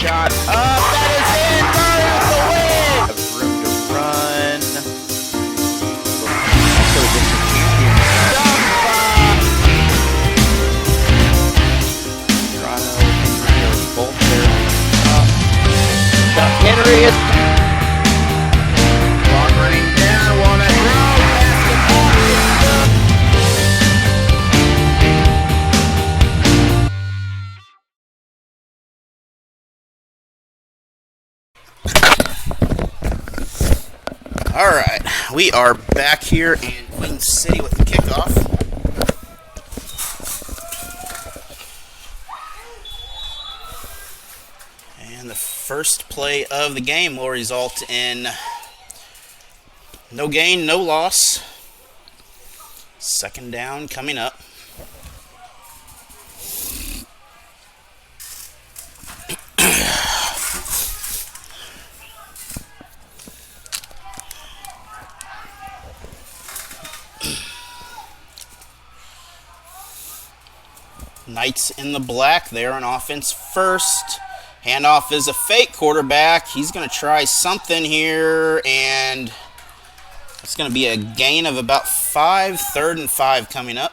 shot up. That is in. Murray's the win. Have room to run. Also, just a champion. Toronto both there. Henry is long running down. Walnut Grove. Basketball is good. All right, we are back here in Queen City with the kickoff. And the first play of the game will result in no gain, no loss. Second down coming up. Knights in the black there on offense first. Handoff is a fake quarterback. He's going to try something here, and it's going to be a gain of about 5. 3rd and 5 coming up.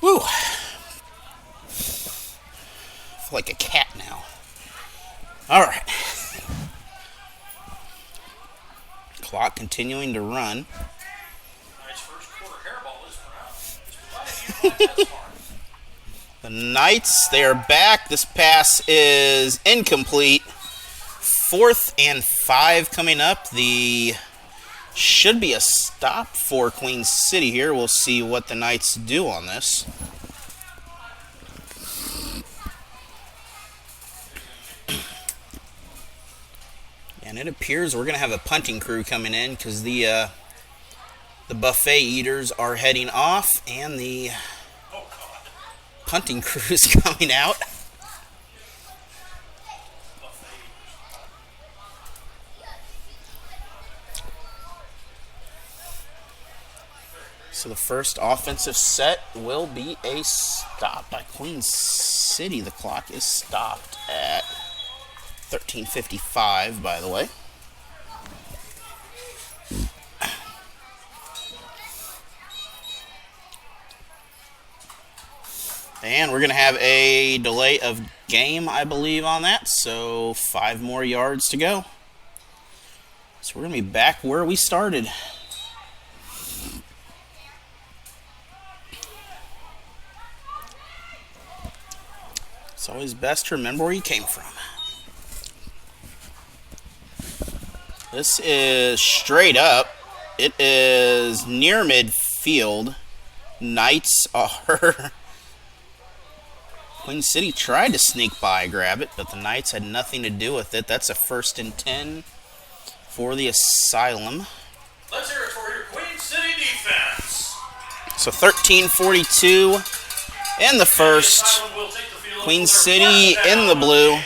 Woo! I feel like a cat now. All right. Clock continuing to run. Nice first quarter hairball is The Knights, they are back. This pass is incomplete. 4th and 5 coming up. Should be a stop for Queen City here. We'll see what the Knights do on this. And it appears we're going to have a punting crew coming in because the buffet eaters are heading off and the punting crew is coming out. So the first offensive set will be a stop by Queen City. The clock is stopped at 13:55, by the way. And we're going to have a delay of game, I believe, on that. So 5 more yards to go. So we're going to be back where we started. It's always best to remember where you came from. This is straight up. It is near midfield. Knights are... Queen City tried to sneak by, grab it, but the Knights had nothing to do with it. That's a 1st and 10 for the Asylum. Let's hear it for your Queen City defense. So 13:42 in the first. Queen City in the blue.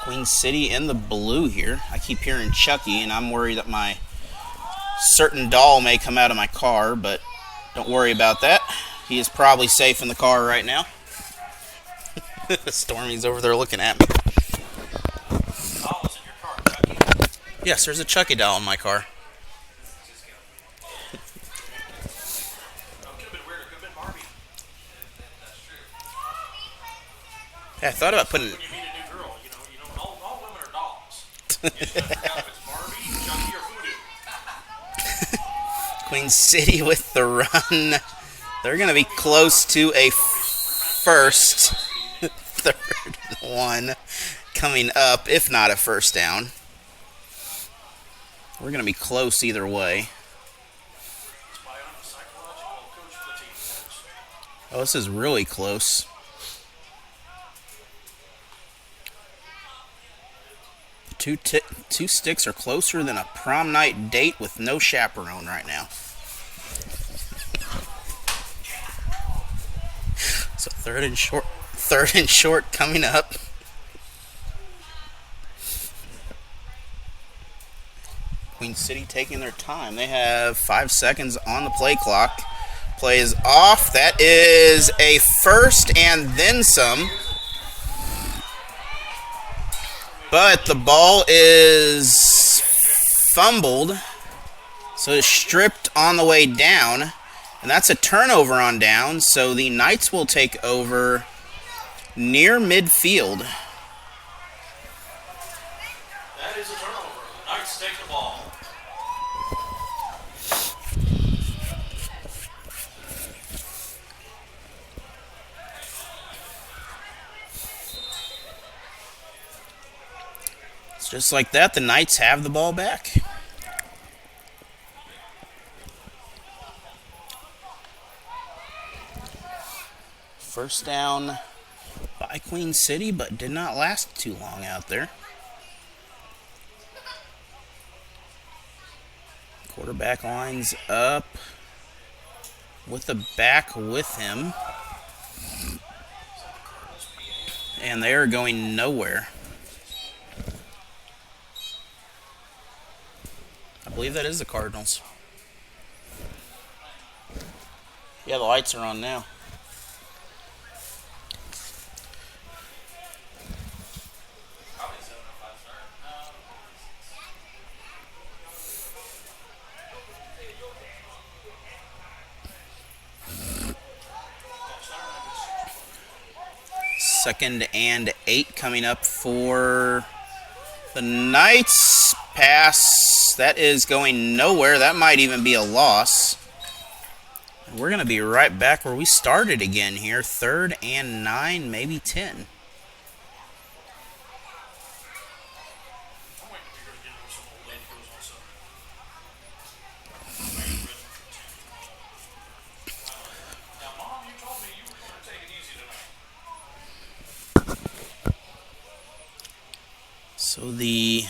Queen City in the blue here. I keep hearing Chucky, and I'm worried that my certain doll may come out of my car, but don't worry about that. He is probably safe in the car right now. Stormy's over there looking at me. Doll is in your car, Chucky? Yes, there's a Chucky doll in my car. Could have been weird. It could have been Barbie. That's true. Yeah, I thought about putting... When you meet a new girl, you know, all women are dolls. You just forgot if it's Barbie, Chucky, or Voodoo. Queen City with the run. They're going to be close to a first. 3rd and 1 coming up, if not a first down. We're going to be close either way. Oh, this is really close. Two sticks are closer than a prom night date with no chaperone right now. So third and short coming up. Queen City taking their time. They have 5 seconds on the play clock. Play is off. That is a first and then some. But the ball is fumbled, so it's stripped on the way down, and that's a turnover on down, so the Knights will take over near midfield. That is a turnover. The Knights take the ball. Just like that, the Knights have the ball back. First down by Queen City, but did not last too long out there. Quarterback lines up with the back with him. And they are going nowhere. I believe that is the Cardinals. Yeah, the lights are on now. Second and 8 coming up for the Knights. Pass. That is going nowhere. That might even be a loss. We're going to be right back where we started again here. 3rd and 9, maybe 10. So the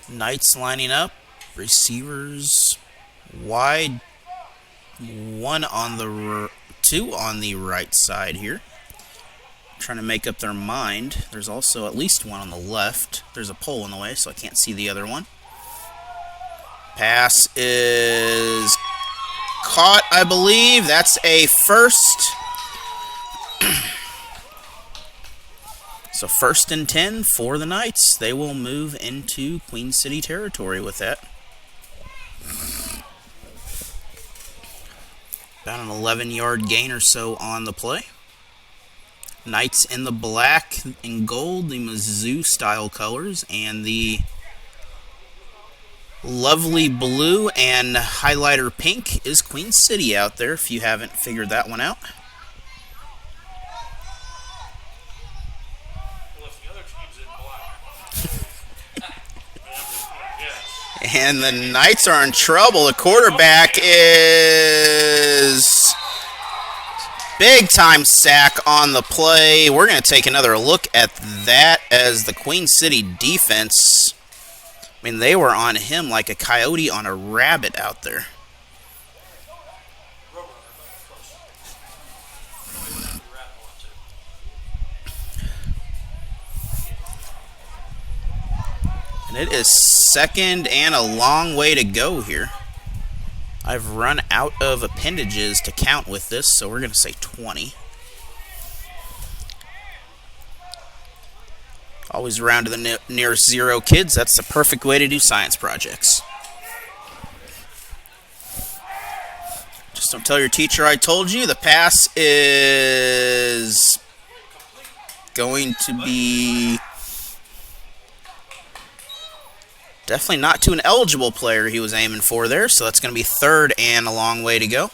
Knights lining up, receivers wide, two on the right side here. Trying to make up their mind. There's also at least one on the left. There's a pole in the way, so I can't see the other one. Pass is caught, I believe. That's a first. So 1st and 10 for the Knights. They will move into Queen City territory with that. About an 11-yard gain or so on the play. Knights in the black and gold, the Mizzou style colors, and the lovely blue and highlighter pink is Queen City out there, if you haven't figured that one out. And the Knights are in trouble. The quarterback is big time sack on the play. We're going to take another look at that as the Queen City defense. I mean, they were on him like a coyote on a rabbit out there. And it is 2nd and a long way to go here. I've run out of appendages to count with this, so we're going to say 20. Always round to the nearest 0, kids. That's the perfect way to do science projects. Just don't tell your teacher I told you. The pass is going to be definitely not to an eligible player he was aiming for there, so that's going to be 3rd and a long way to go.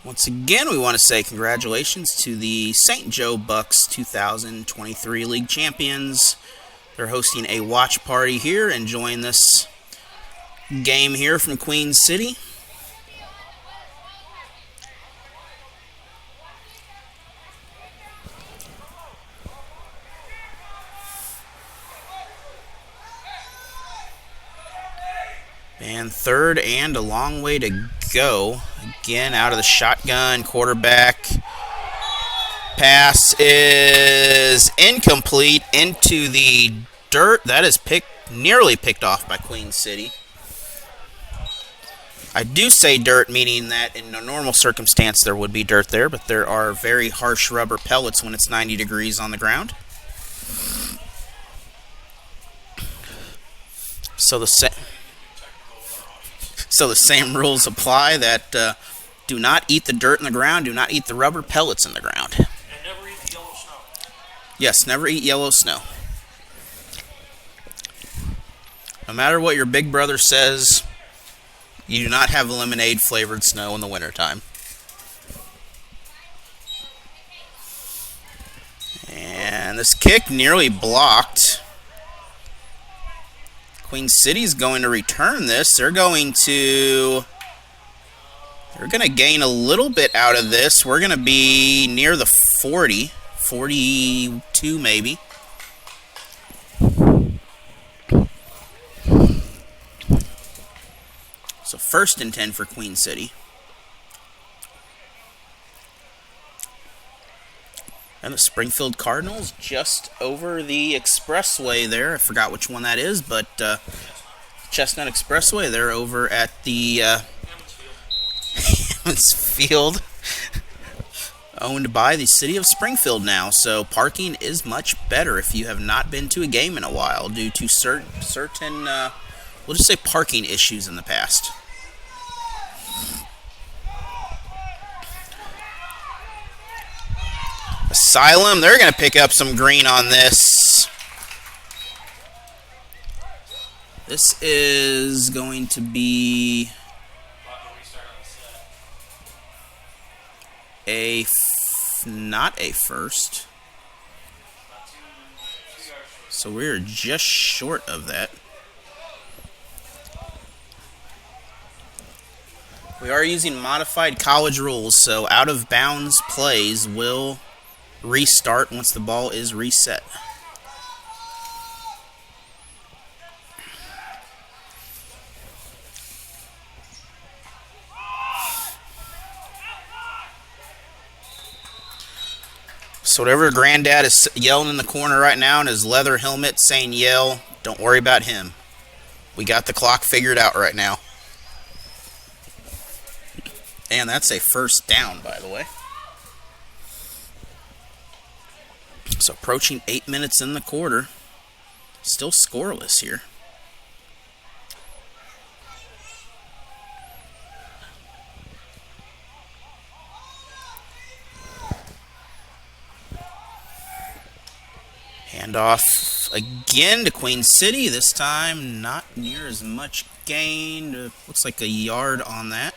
Once again, we want to say congratulations to the St. Joe Bucks 2023 League Champions. They're hosting a watch party here, enjoying this game here from Queen City. And third and a long way to go. Again, out of the shotgun, quarterback. Pass is incomplete into the dirt. That is nearly picked off by Queen City. I do say dirt, meaning that in a normal circumstance there would be dirt there, but there are very harsh rubber pellets when it's 90 degrees on the ground. So the same rules apply, that do not eat the dirt in the ground, do not eat the rubber pellets in the ground. And never eat the yellow snow. Yes, never eat yellow snow. No matter what your big brother says, you do not have lemonade flavored snow in the wintertime. And this kick nearly blocked. Queen City's going to return this. They're going to gain a little bit out of this. We're going to be near the 40, 42 maybe. So 1st and 10 for Queen City. And the Springfield Cardinals just over the expressway there. I forgot which one that is, but Chestnut Expressway. They're over at the Emmons Field, owned by the city of Springfield now. So parking is much better if you have not been to a game in a while due to certain, we'll just say parking issues in the past. Asylum, they're going to pick up some green on this. This is going to be not a first. So we're just short of that. We are using modified college rules, so out of bounds plays will restart once the ball is reset. So whatever Granddad is yelling in the corner right now in his leather helmet saying yell, don't worry about him. We got the clock figured out right now. And that's a 1st down, by the way. So approaching 8 minutes in the quarter. Still scoreless here. Handoff again to Queen City. This time not near as much gain. Looks like a yard on that.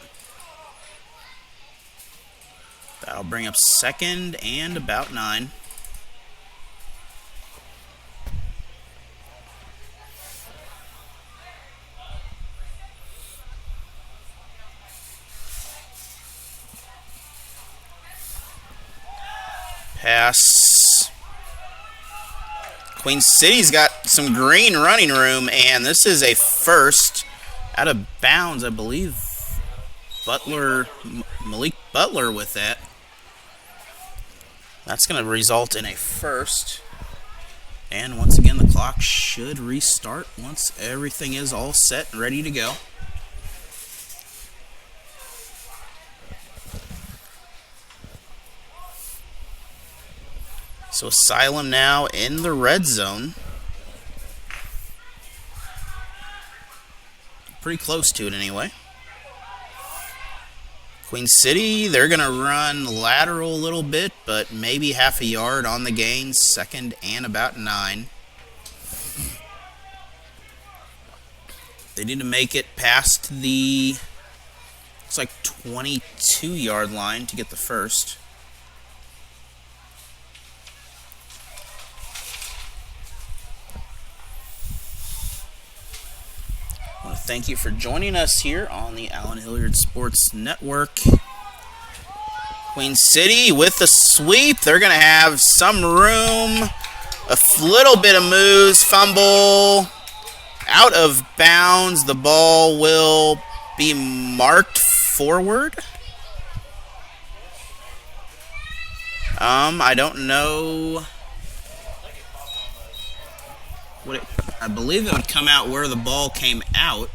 That'll bring up 2nd and about 9. Pass. Queen City's got some green running room, and this is a 1st out of bounds, I believe. Malik Butler with that. That's going to result in a 1st. And once again, the clock should restart once everything is all set and ready to go. So Asylum now in the red zone. Pretty close to it anyway. Queen City, they're going to run lateral a little bit, but maybe half a yard on the gain. 2nd and about 9. They need to make it past the, looks like 22-yard line to get the 1st. Thank you for joining us here on the Allen Hilliard Sports Network. Queen City with the sweep. They're going to have some room. A little bit of moves. Fumble. Out of bounds. The ball will be marked forward. I don't know. I believe it would come out where the ball came out.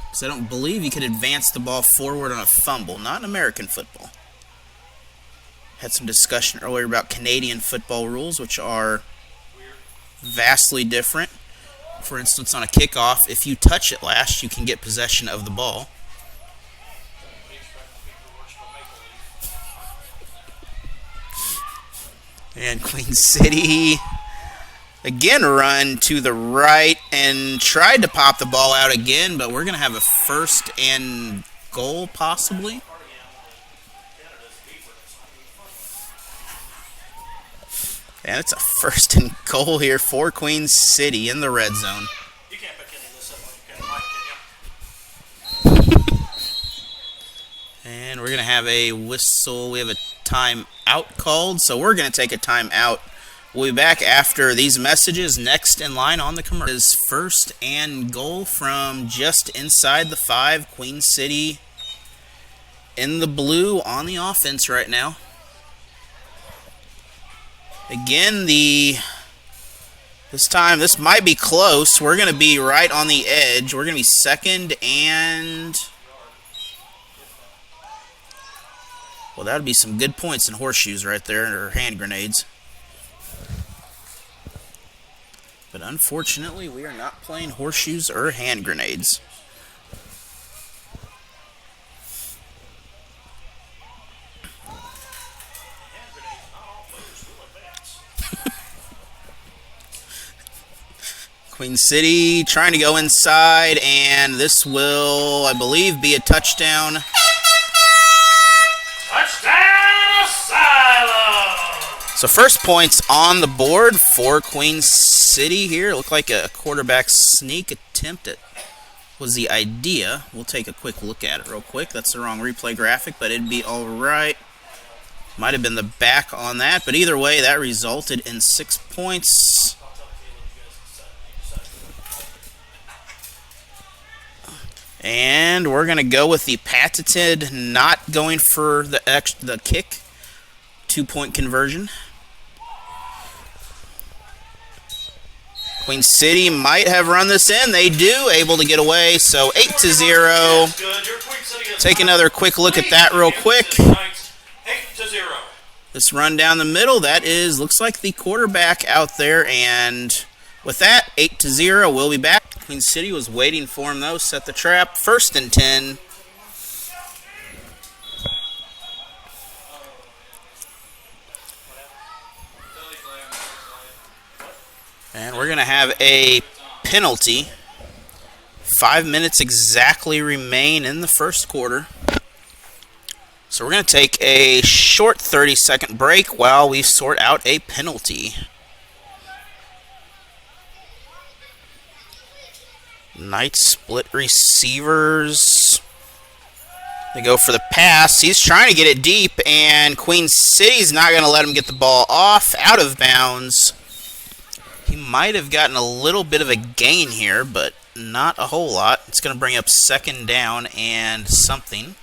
Because I don't believe you could advance the ball forward on a fumble. Not in American football. Had some discussion earlier about Canadian football rules, which are vastly different. For instance, on a kickoff, if you touch it last, you can get possession of the ball. And Queen City again run to the right and tried to pop the ball out again, but we're going to have a first and goal possibly. And it's a first and goal here for Queen City in the red zone. You can't pick any of this up like you can, Mike, can you? And we're going to have a whistle. We have a timeout called, so we're going to take a timeout. We'll be back after these messages. Next in line on the commercial is first and goal from just inside the 5. Queen City in the blue on the offense right now. Again, this time, this might be close. We're going to be right on the edge. We're going to be second and... Well, that would be some good points in horseshoes right there, or hand grenades. But unfortunately, we are not playing horseshoes or hand grenades. Queen City trying to go inside, and this will, I believe, be a touchdown. Touchdown, Asylum! So first points on the board for Queen City here. It looked like a quarterback sneak attempt was the idea. We'll take a quick look at it real quick. That's the wrong replay graphic, but it'd be all right. Might have been the back on that, but either way, that resulted in 6 points. And we're going to go with the patented not going for the kick. 2-point conversion. Queen City might have run this in. They do, able to get away. So 8-0. Take another quick look at that real quick. 8-0. This run down the middle, that looks like the quarterback out there. And with that, 8-0. We'll be back. Queen City was waiting for him, though. Set the trap. First and 10. And we're going to have a penalty. 5 minutes exactly remain in the first quarter. So we're going to take a short 30-second break while we sort out a penalty. Knight split receivers. They go for the pass. He's trying to get it deep, and Queen City's not going to let him get the ball off. Out of bounds. He might have gotten a little bit of a gain here, but not a whole lot. It's going to bring up second down and something.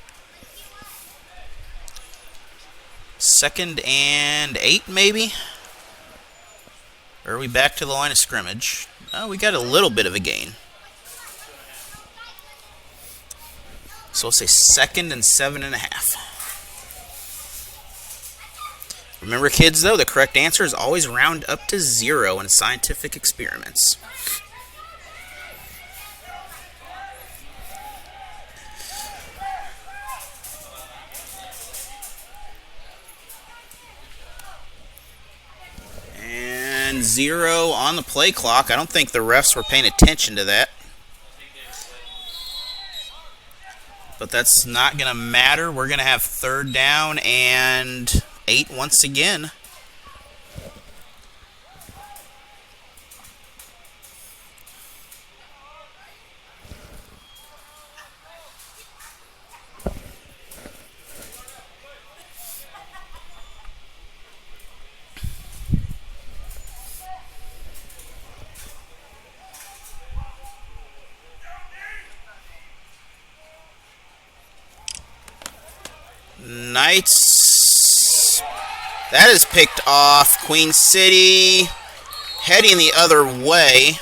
2nd and 8, maybe? Or are we back to the line of scrimmage? Oh, we got a little bit of a gain. So we'll say 2nd and 7.5. Remember, kids, though, the correct answer is always round up to 0 in scientific experiments. And 0 on the play clock. I don't think the refs were paying attention to that. But that's not going to matter. We're going to have 3rd down and 8 once again. Knights. That is picked off. Queen City heading the other way.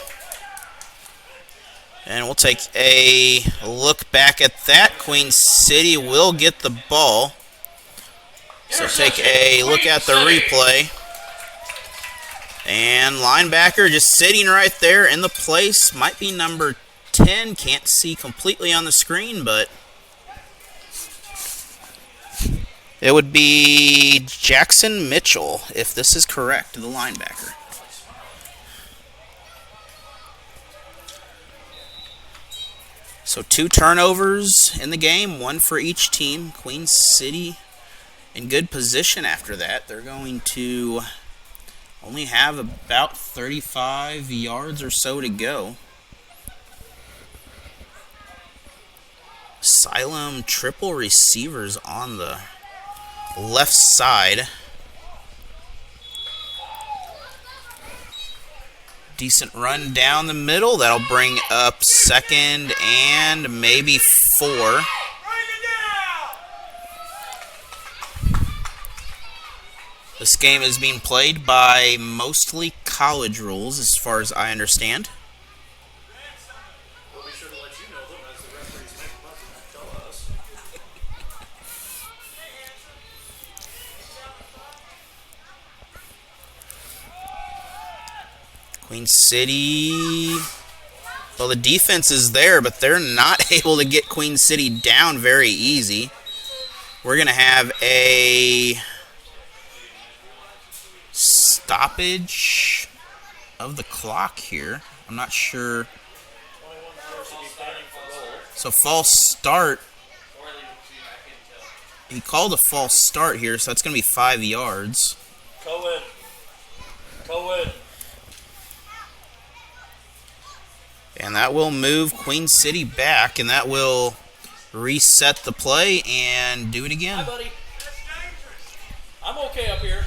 And we'll take a look back at that. Queen City will get the ball. So take a look at the replay. And linebacker just sitting right there in the place. Might be number 10. Can't see completely on the screen, but it would be Jackson Mitchell, if this is correct, the linebacker. So 2 turnovers in the game, 1 for each team. Queen City in good position after that. They're going to only have about 35 yards or so to go. Asylum triple receivers on the left side. Decent run down the middle. That'll bring up 2nd and maybe 4. This game is being played by mostly college rules, as far as I understand. We'll be sure to let you know them as the referees make buttons tell us. Queen City, well, the defense is there, but they're not able to get Queen City down very easy. We're going to have a stoppage of the clock here. I'm not sure. So false start. He called a false start here, so that's going to be 5 yards. Cohen. And that will move Queen City back, and that will reset the play and do it again. Hi, buddy. I'm okay up here.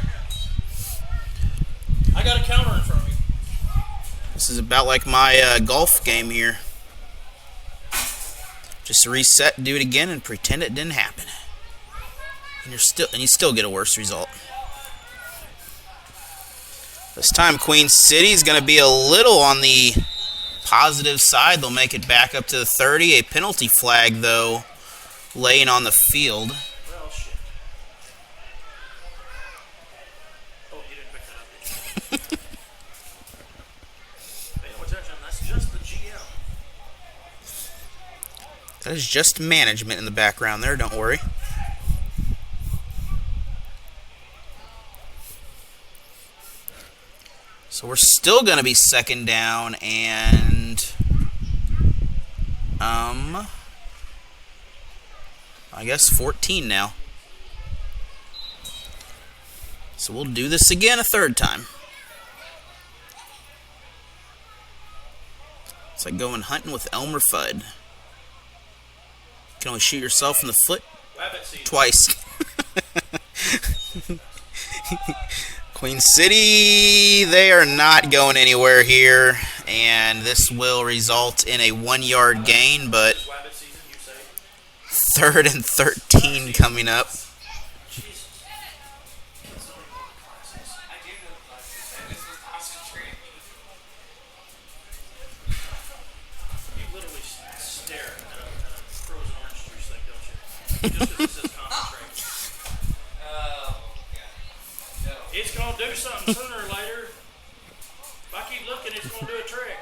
I got a counter in front of me. This is about like my golf game here. Just reset, do it again, and pretend it didn't happen. And you still get a worse result. This time, Queen City is going to be a little on the positive side. They'll make it back up to the 30. A penalty flag, though, laying on the field. Well, shit. Oh, you didn't pick that up, did you? Pay no attention. That's just the GM. That is just management in the background there, don't worry. So we're still going to be 2nd down and I guess 14 now. So we'll do this again a 3rd time. It's like going hunting with Elmer Fudd. You can only shoot yourself in the foot twice. Queen City, they are not going anywhere here, and this will result in a 1-yard gain, but 3rd and 13 coming up. You literally stare at a frozen orange juice thing, don't you? Just because it says concentrate. It's going to do something sooner or later. If I keep looking, it's going to do a trick.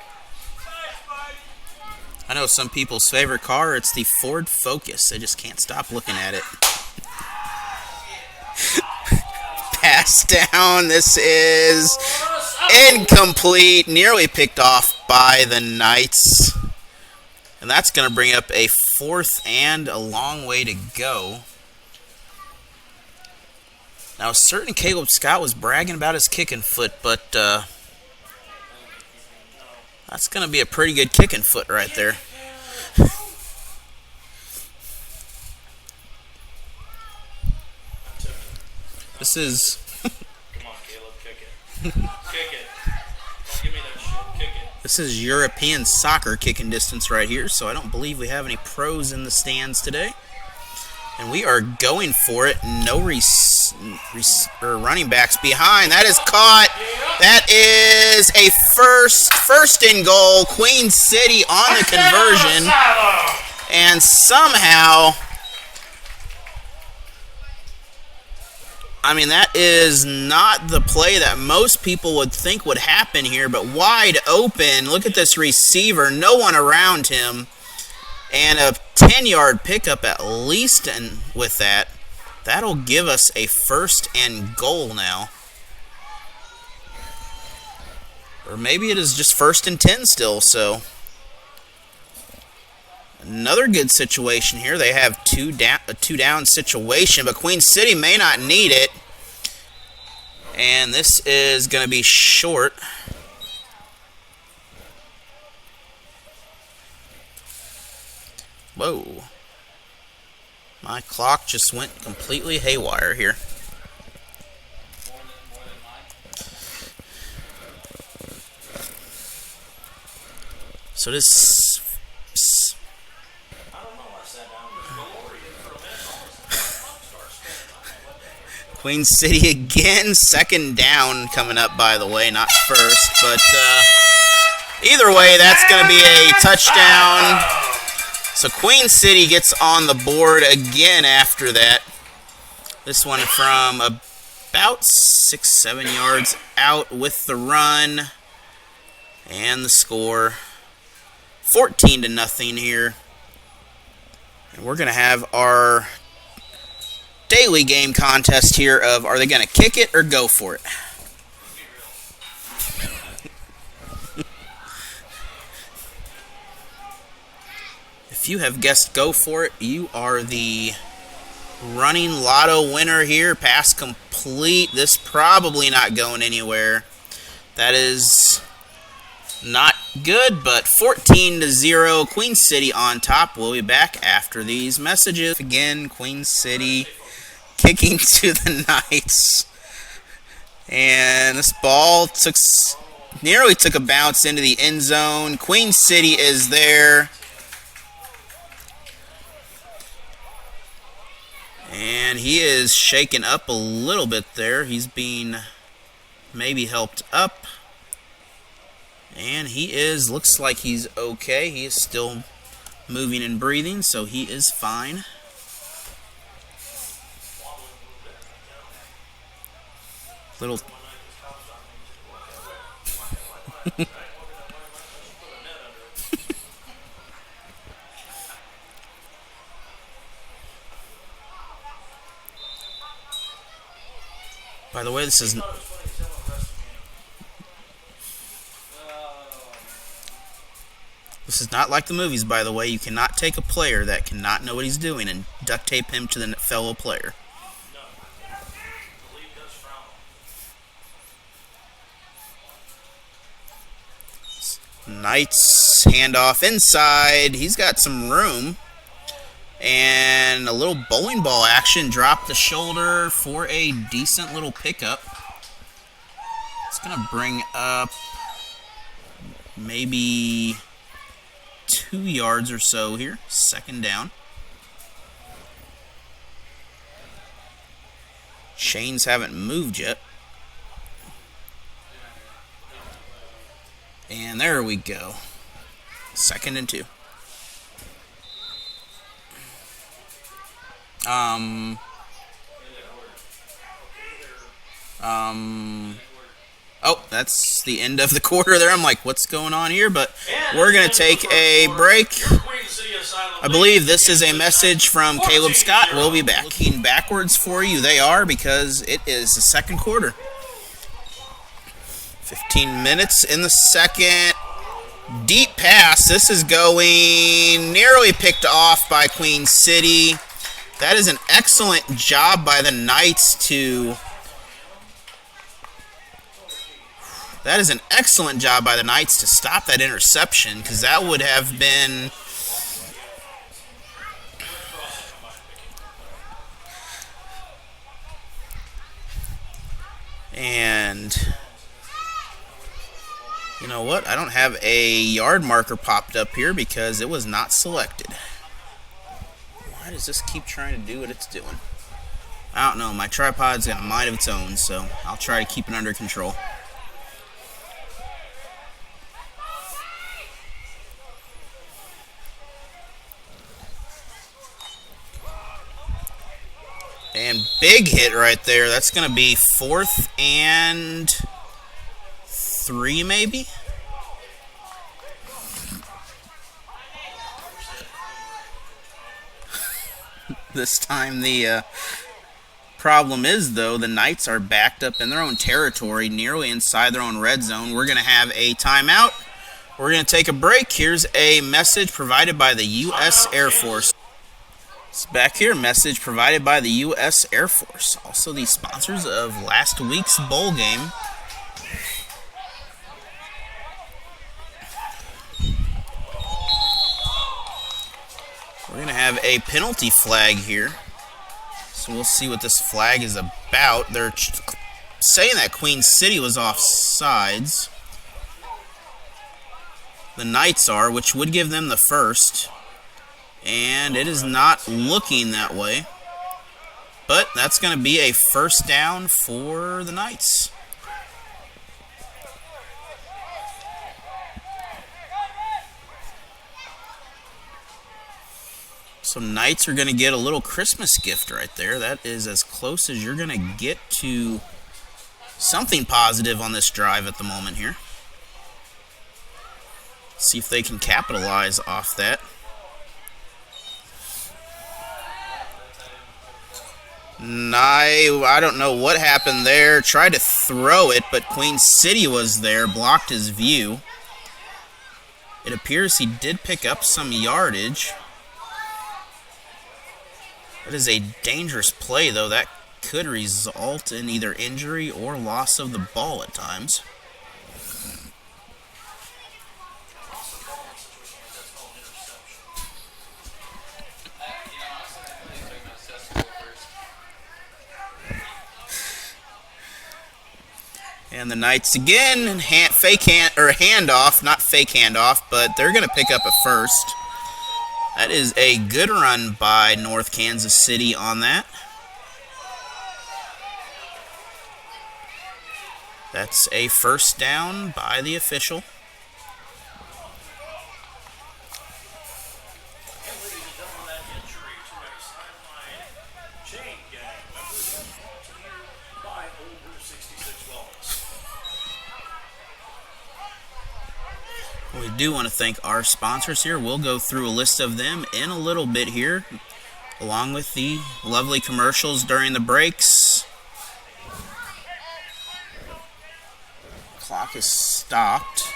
I know some people's favorite car, it's the Ford Focus. They just can't stop looking at it. Pass down. This is incomplete. Nearly picked off by the Knights. And that's going to bring up a 4th and a long way to go. Now, a certain Caleb Scott was bragging about his kicking foot, but that's going to be a pretty good kicking foot right there. This is... Come on, Caleb, kick it. Kick it. Don't give me that shit. Kick it. This is European soccer kicking distance right here, so I don't believe we have any pros in the stands today. And we are going for it. No running backs behind. That is caught. That is a first and goal. Queen City on the conversion. And somehow, I mean, that is not the play that most people would think would happen here, but wide open. Look at this receiver. No one around him. And a 10-yard pickup at least, and with that, that'll give us a first and goal now. Or maybe it is just first and 10 still, so another good situation here. They have a two-down situation, but Queen City may not need it. And this is going to be short. Whoa. My clock just went completely haywire here. So this... Queen City again, second down coming up, by the way, not first. But either way, that's going to be a touchdown. So Queen City gets on the board again after that. This one from about 6-7 yards out with the run. And the score, 14-0 here. And we're going to have our daily game contest here of, are they going to kick it or go for it? If you have guessed go for it, you are the running lotto winner here. Pass complete. This probably not going anywhere. That is not good, but 14-0. Queen City on top. We'll be back after these messages. Again, Queen City kicking to the Knights. And this ball nearly took a bounce into the end zone. Queen City is there. And he is shaken up a little bit there. He's being maybe helped up. And he looks like he's okay. He is still moving and breathing, so he is fine. Little... By the way, this is not like the movies, by the way. You cannot take a player that cannot know what he's doing and duct tape him to the fellow player. Knights handoff inside. He's got some room. And a little bowling ball action. Drop the shoulder for a decent little pickup. It's going to bring up maybe 2 yards or so here. Second down. Chains haven't moved yet. And there we go. 2nd and 2. Oh, that's the end of the quarter there. I'm like, what's going on here? But we're going to take a break. I believe this is a message from Caleb Scott. We'll be back. Looking backwards for you, they are, because it is the second quarter. 15 minutes in the second. Deep pass. This is going nearly picked off by Queen City. That is an excellent job by the Knights to... That is an excellent job by the Knights to stop that interception, because that would have been... And... You know what? I don't have a yard marker popped up here because it was not selected. Why Why does this keep trying to do what it's doing? I don't know. My tripod's got a mind of its own, so I'll try to keep it under control. And big hit right there. That's going to be 4th and 3, maybe? This time the problem is, though, the Knights are backed up in their own territory, nearly inside their own red zone. We're going to have a timeout. We're going to take a break. Here's a message provided by the U.S. Air Force. It's back here, message provided by the U.S. Air Force. Also the sponsors of last week's bowl game. We're going to have a penalty flag here. So we'll see what this flag is about. They're saying that Queen City was offsides. The Knights are, which would give them the first. And it is not looking that way. But that's going to be a first down for the Knights. So Knights are going to get a little Christmas gift right there. That is as close as you're going to get to something positive on this drive at the moment here. See if they can capitalize off that. I don't know what happened there. Tried to throw it, but Queen City was there, blocked his view. It appears he did pick up some yardage. That is a dangerous play, though. That could result in either injury or loss of the ball at times. And the Knights again, handoff, not fake handoff, but they're going to pick up a first. That is a good run by North Kansas City on that. That's a first down by the official. We do want to thank our sponsors here. We'll go through a list of them in a little bit here, along with the lovely commercials during the breaks. Clock is stopped.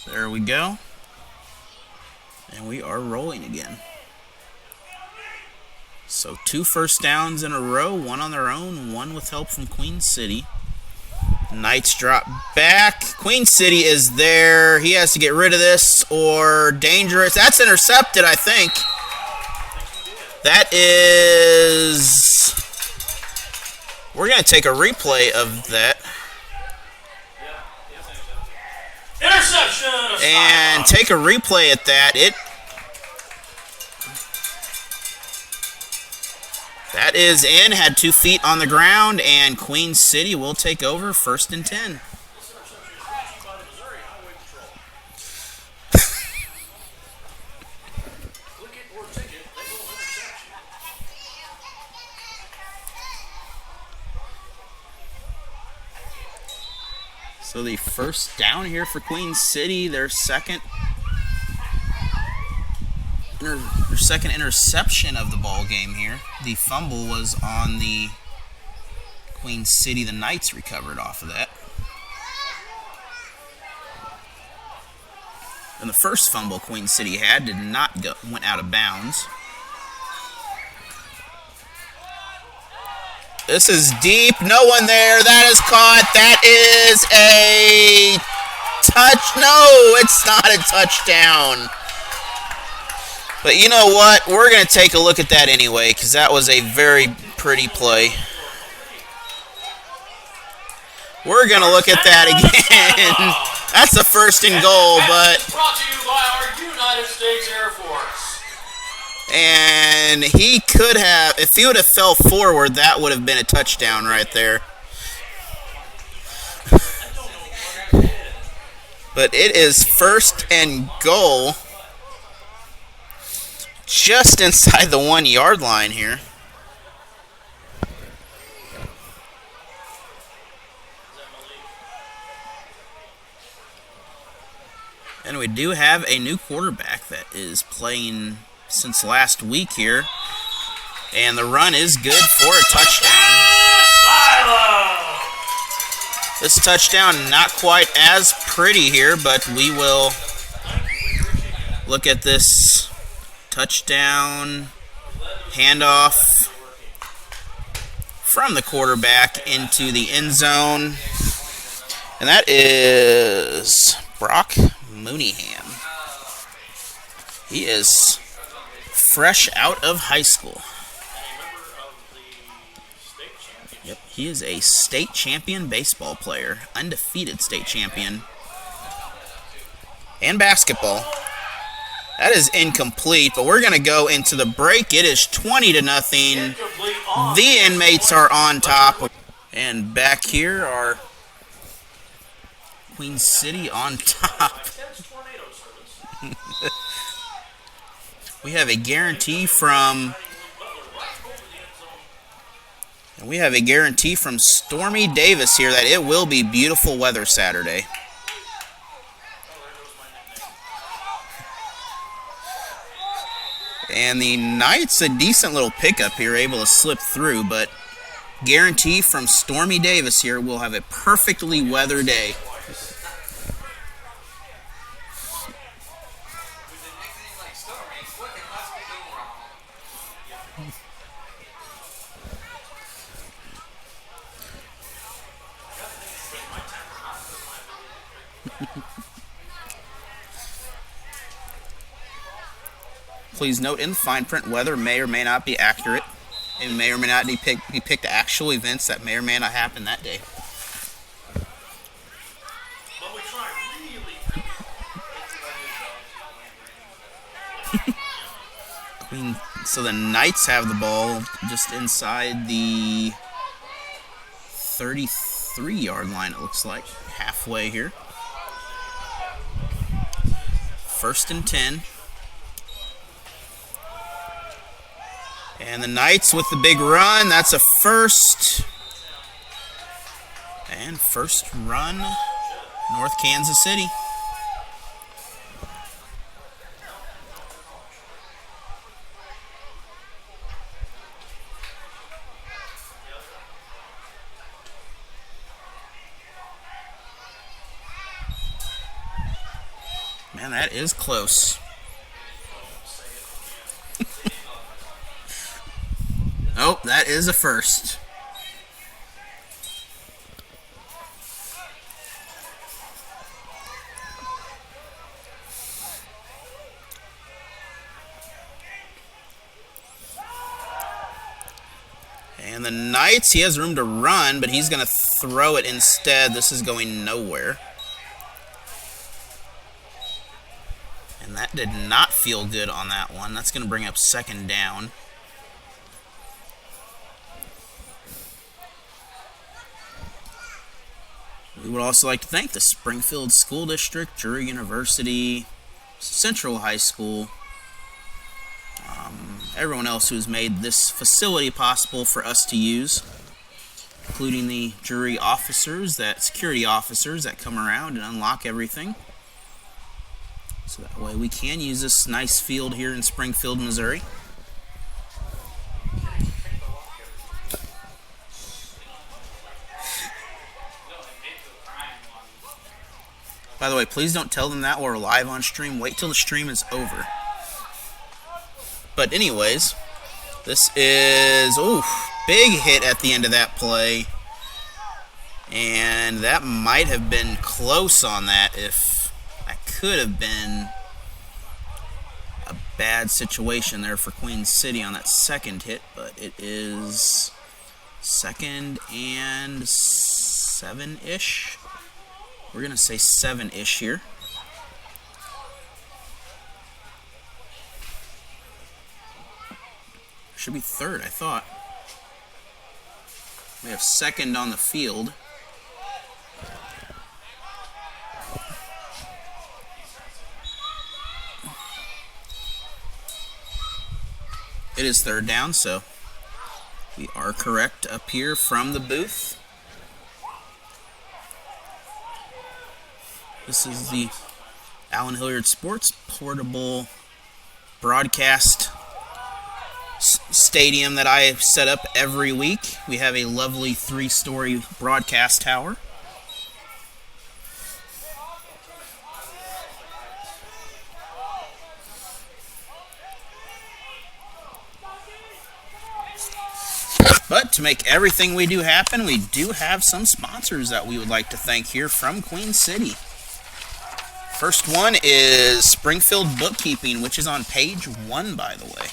There we go. And we are rolling again. So 2 first downs in a row, 1 on their own, 1 with help from Queen City. Knights drop back. Queen City is there. He has to get rid of this or dangerous. That's intercepted, I think. That is... We're going to take a replay of that. Interception! And take a replay at that. That is in, had 2 feet on the ground, and Queen City will take over 1st and 10. So the first down here for Queen City, their second interception of the ball game here. The fumble was on the Queen City. The Knights recovered off of that. And the first fumble Queen City had went out of bounds. This is deep. No one there. That is caught. That is a No, it's not a touchdown. But you know what? We're going to take a look at that anyway, because that was a very pretty play. We're going to look at that again. That's the first and goal, but... Brought to you by our United States Air Force. And he could have... If he would have fell forward, that would have been a touchdown right there. But it is first and goal. Just inside the 1 yard line here. And we do have a new quarterback that is playing since last week here. And the run is good for a touchdown. This touchdown not quite as pretty here, but we will look at this touchdown handoff from the quarterback into the end zone. And that is Brock Mooneyham. He is fresh out of high school. Yep, he is a state champion baseball player, undefeated state champion, and basketball. That is incomplete, but we're going to go into the break. It is 20-0. The inmates are on top. And back here are Queen City on top. We have a guarantee from... We have a guarantee from Stormy Davis here that it will be beautiful weather Saturday. And the Knights, a decent little pickup here, able to slip through, but guarantee from Stormy Davis here, we'll have a perfectly weather day. Please note, in the fine print, weather may or may not be accurate. It may or may not be picked actual events that may or may not happen that day. But we try really. So the Knights have the ball just inside the 33-yard line, it looks like. Halfway here. 1st and 10. And the Knights with the big run. That's a first. And first run, North Kansas City. Man, that is close. Oh, that is a first. And the Knights, he has room to run, but he's going to throw it instead. This is going nowhere. And that did not feel good on that one. That's going to bring up 2nd down. We would also like to thank the Springfield School District, Drury University, Central High School, everyone else who has made this facility possible for us to use, including the jury officers, security officers that come around and unlock everything. So that way we can use this nice field here in Springfield, Missouri. By the way, please don't tell them that while we're live on stream. Wait till the stream is over. But anyways, this is, big hit at the end of that play. And that might have been close on that. If that could have been a bad situation there for Queen City on that second hit, but it is 2nd and 7-ish. We're going to say 7-ish here. Should be 3rd, I thought. We have 2nd on the field. It is 3rd down, so we are correct up here from the booth. This is the Allen Hilliard Sports portable broadcast stadium that I set up every week. We have a lovely 3-story broadcast tower. But to make everything we do happen, we do have some sponsors that we would like to thank here from Queen City. First one is Springfield Bookkeeping, which is on page 1, by the way.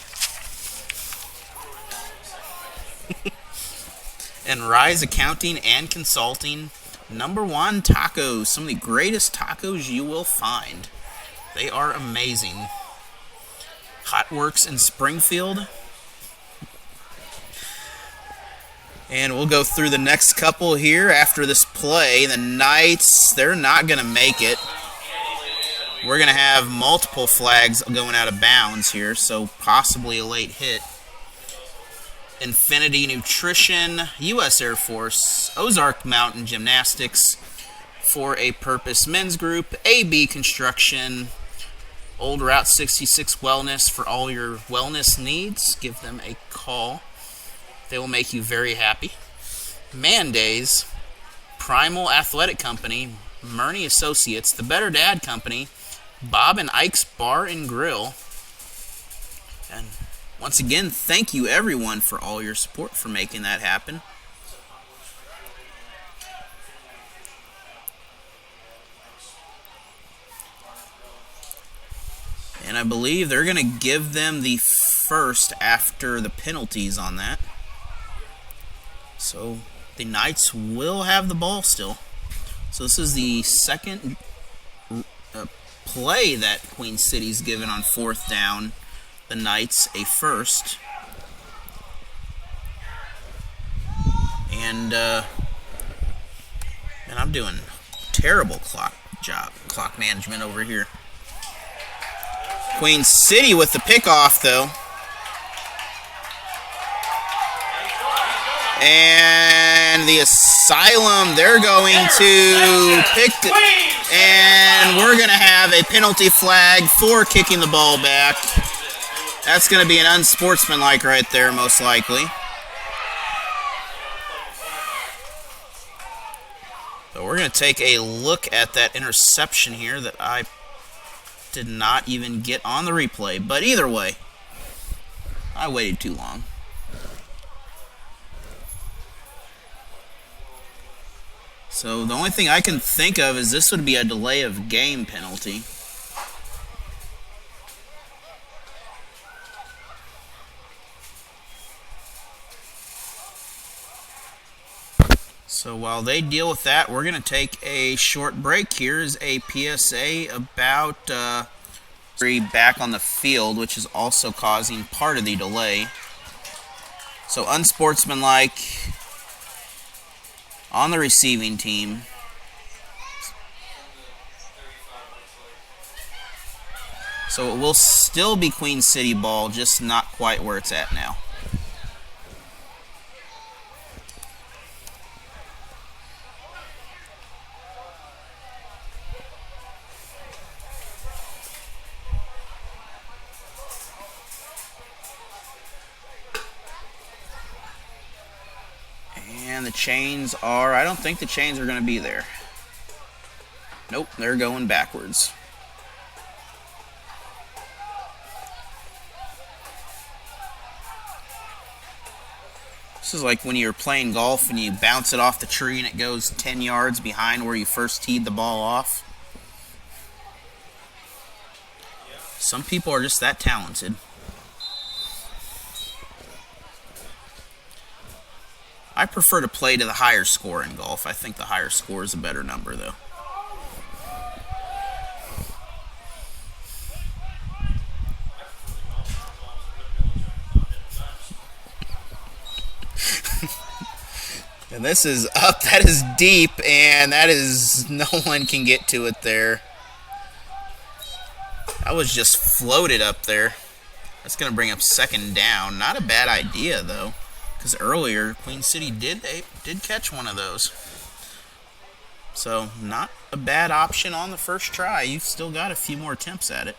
And Rise Accounting and Consulting. Number 1 Tacos, some of the greatest tacos you will find. They are amazing. Hot Works in Springfield. And we'll go through the next couple here after this play. The Knights, they're not going to make it. We're going to have multiple flags going out of bounds here, so possibly a late hit. Infinity Nutrition, U.S. Air Force, Ozark Mountain Gymnastics, For a Purpose Men's Group, AB Construction, Old Route 66 Wellness for all your wellness needs. Give them a call. They will make you very happy. Mandays, Primal Athletic Company, Murney Associates, The Better Dad Company, Bob and Ike's Bar and Grill. And once again, thank you everyone for all your support for making that happen. And I believe they're going to give them the first after the penalties on that. So the Knights will have the ball still. So this is the second play that Queen City's given on 4th down. The Knights a first. And I'm doing terrible clock management over here. Queen City with the pickoff though. And the Asylum, they're going to pick, and we're going to have a penalty flag for kicking the ball back. That's going to be an unsportsmanlike right there, most likely. So we're going to take a look at that interception here that I did not even get on the replay. But either way, I waited too long. So the only thing I can think of is this would be a delay of game penalty. So while they deal with that, we're going to take a short break. Here's a PSA about back on the field, which is also causing part of the delay. So unsportsmanlike on the receiving team. So it will still be Queen City ball, just not quite where it's at now. And the chains are, I don't think the chains are going to be there. Nope, they're going backwards. This is like when you're playing golf and you bounce it off the tree and it goes 10 yards behind where you first teed the ball off. Some people are just that talented. I prefer to play to the higher score in golf. I think the higher score is a better number, though. And this is up. That is deep, and that is no one can get to it there. That was just floated up there. That's going to bring up second down. Not a bad idea, though, because earlier Queen City did catch one of those. So not a bad option on the first try. You've still got a few more attempts at it.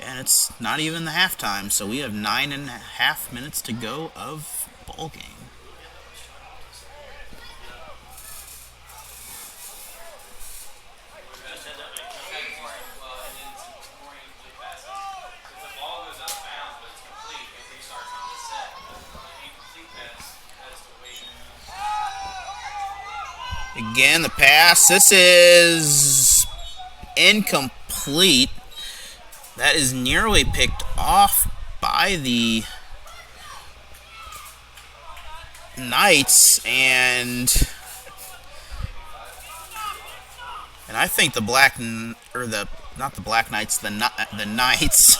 And it's not even the halftime, so we have 9.5 minutes to go of ball game. Again, the pass. This is incomplete. That is nearly picked off by the Knights, and I think the Knights.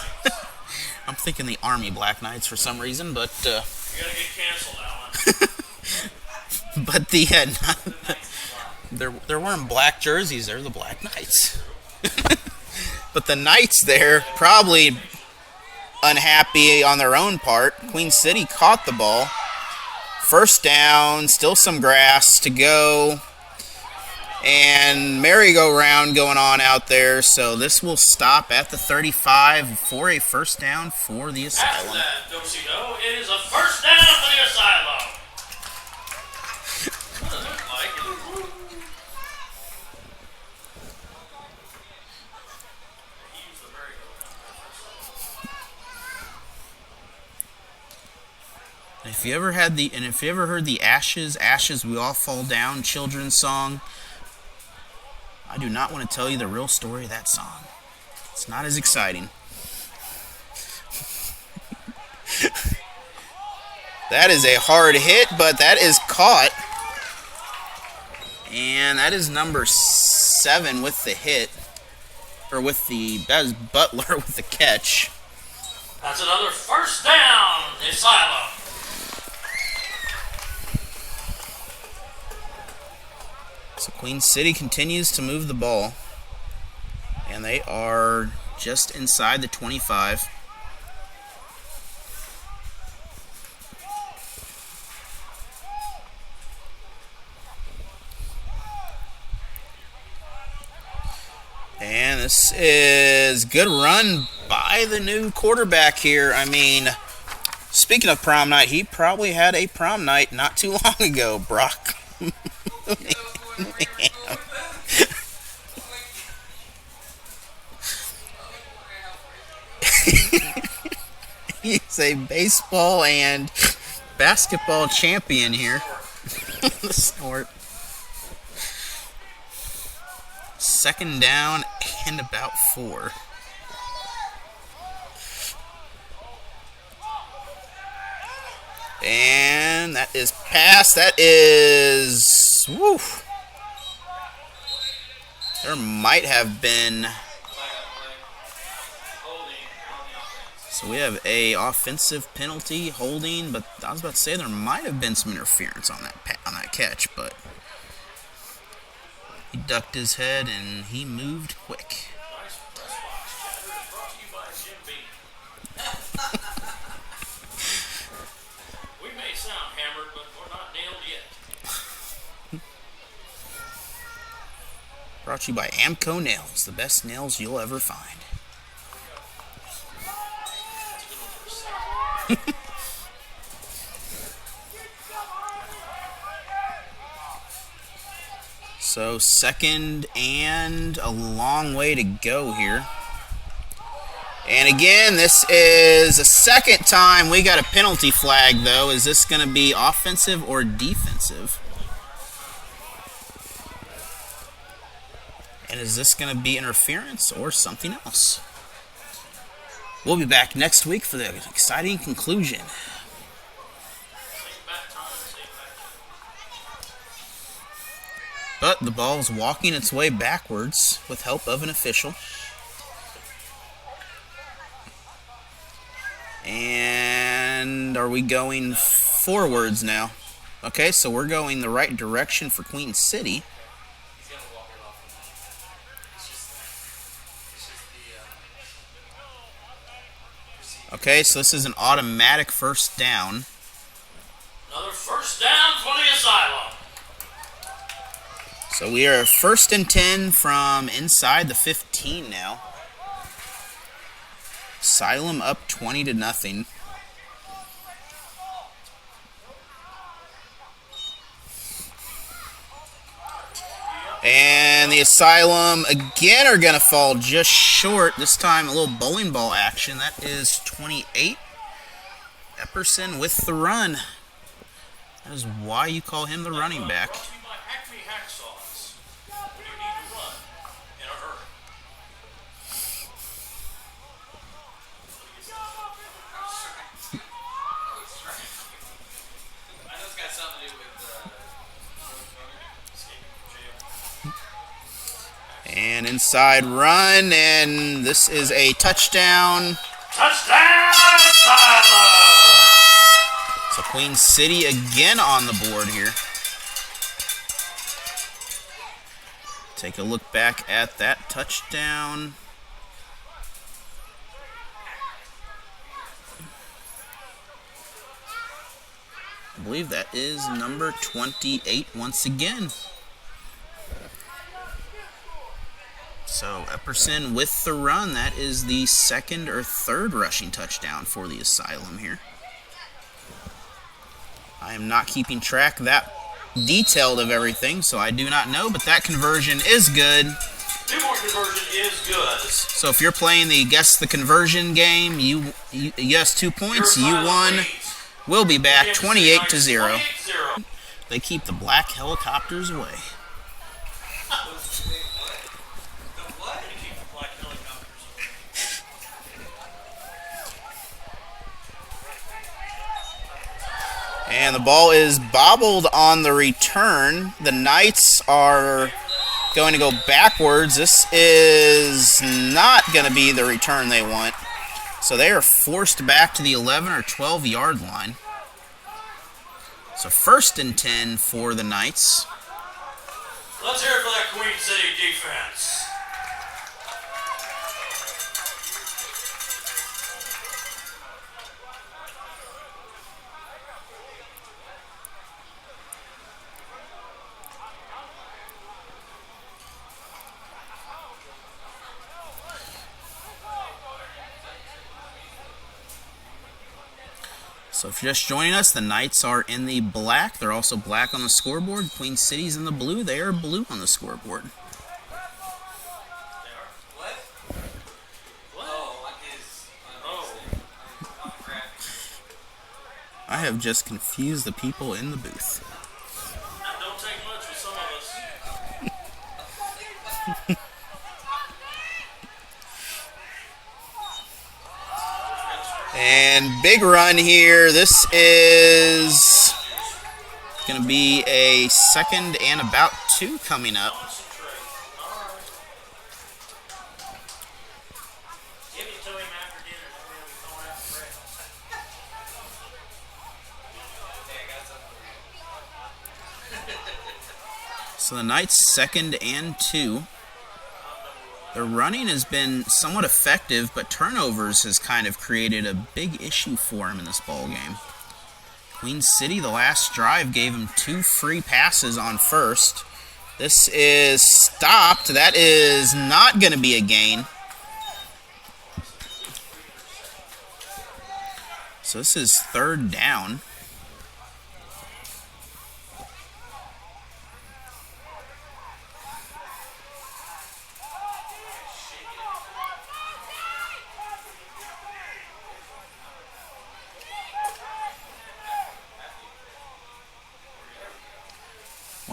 I'm thinking the Army Black Knights for some reason, but You gotta get canceled, Alan. but they're wearing black jerseys. They're the Black Knights. But the Knights there probably unhappy on their own part. Queen City caught the ball. First down, still some grass to go. And merry-go-round going on out there. So this will stop at the 35 for a first down for the Asylum. After that, do-si-do, it is a first down for the Asylum. What does it look like? If you ever heard the Ashes, We All Fall Down children's song, I do not want to tell you the real story of that song. It's not as exciting. That is a hard hit, but that is caught. And that is number 7 with the hit. That is Butler with the catch. That's another first down, the Asylum. So Queen City continues to move the ball, and they are just inside the 25. And this is good run by the new quarterback here. I mean, speaking of prom night, he probably had a prom night not too long ago, Brock. He's a baseball and basketball champion here. The snort. Second down and about 4. And that is pass. That is... Woo. There might have been... So we have a offensive penalty, holding, but I was about to say there might have been some interference on that catch, but he ducked his head and he moved quick. We may sound hammered, but we're not nailed yet. Brought to you by Amco Nails, the best nails you'll ever find. So second and a long way to go here. And again, this is the second time we got a penalty flag, though. Is this going to be offensive or defensive? And is this going to be interference or something else? We'll be back next week for the exciting conclusion. But the ball's walking its way backwards with help of an official. And are we going forwards now? Okay, so we're going the right direction for Queen City. Okay, so this is an automatic first down. Another first down for the Asylum. So we are 1st and 10 from inside the 15 now. Asylum up 20-0. And the Asylum again are going to fall just short. This time a little bowling ball action. That is 28. Epperson with the run. That is why you call him the running back. And inside run, and this is a touchdown. Touchdown, Asylum! So Queen City again on the board here. Take a look back at that touchdown. I believe that is number 28 once again. So Epperson with the run. That is the 2nd or 3rd rushing touchdown for the Asylum here. I am not keeping track that detailed of everything, so I do not know, but that conversion is good. Two-more conversion is good. So if you're playing the Guess the Conversion game, you guess 2 points, you won. We'll be back 28-0. They keep the black helicopters away. And the ball is bobbled on the return. The Knights are going to go backwards. This is not going to be the return they want. So they are forced back to the 11 or 12 yard line. So 1st and 10 for the Knights. Let's hear it for that Queen City defense. So if you're just joining us, the Knights are in the black. They're also black on the scoreboard. Queen City's in the blue. They are blue on the scoreboard. I have just confused the people in the booth. That don't take much for some of us. And big run here. This is going to be a 2nd and about 2 coming up. So the Knights 2nd and 2. The running has been somewhat effective, but turnovers has kind of created a big issue for him in this ball game. Queen City, the last drive, gave him 2 free passes on 1st. This is stopped. That is not going to be a gain. So this is 3rd down.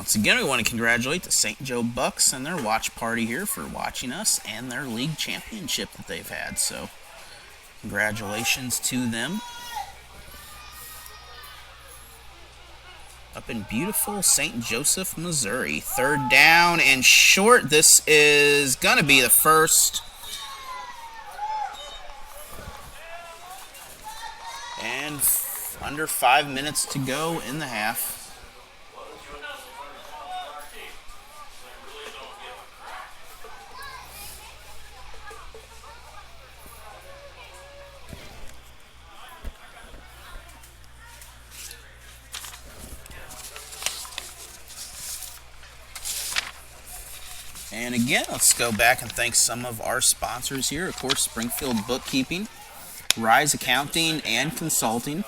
Once again, we want to congratulate the St. Joe Bucks and their watch party here for watching us and their league championship that they've had. So, congratulations to them. Up in beautiful St. Joseph, Missouri. 3rd down and short. This is going to be the first. And under 5 minutes to go in the half. And again, let's go back and thank some of our sponsors here. Of course, Springfield Bookkeeping, Rise Accounting and Consulting,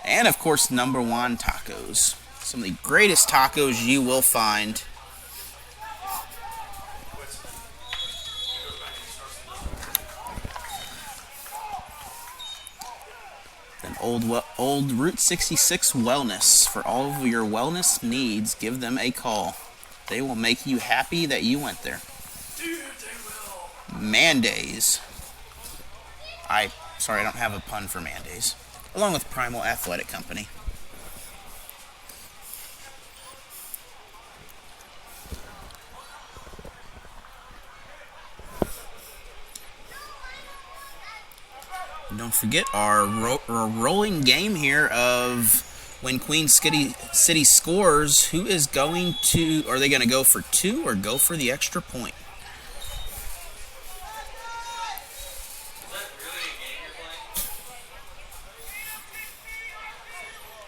and of course, Number One Tacos. Some of the greatest tacos you will find. Then old Route 66 Wellness. For all of your wellness needs, give them a call. They will make you happy that you went there. Dude, they will. Mandays. Sorry, I don't have a pun for Mandays. Along with Primal Athletic Company. And don't forget our rolling game here of when Queen City scores, who is going to, are they going to go for 2 or go for the extra point?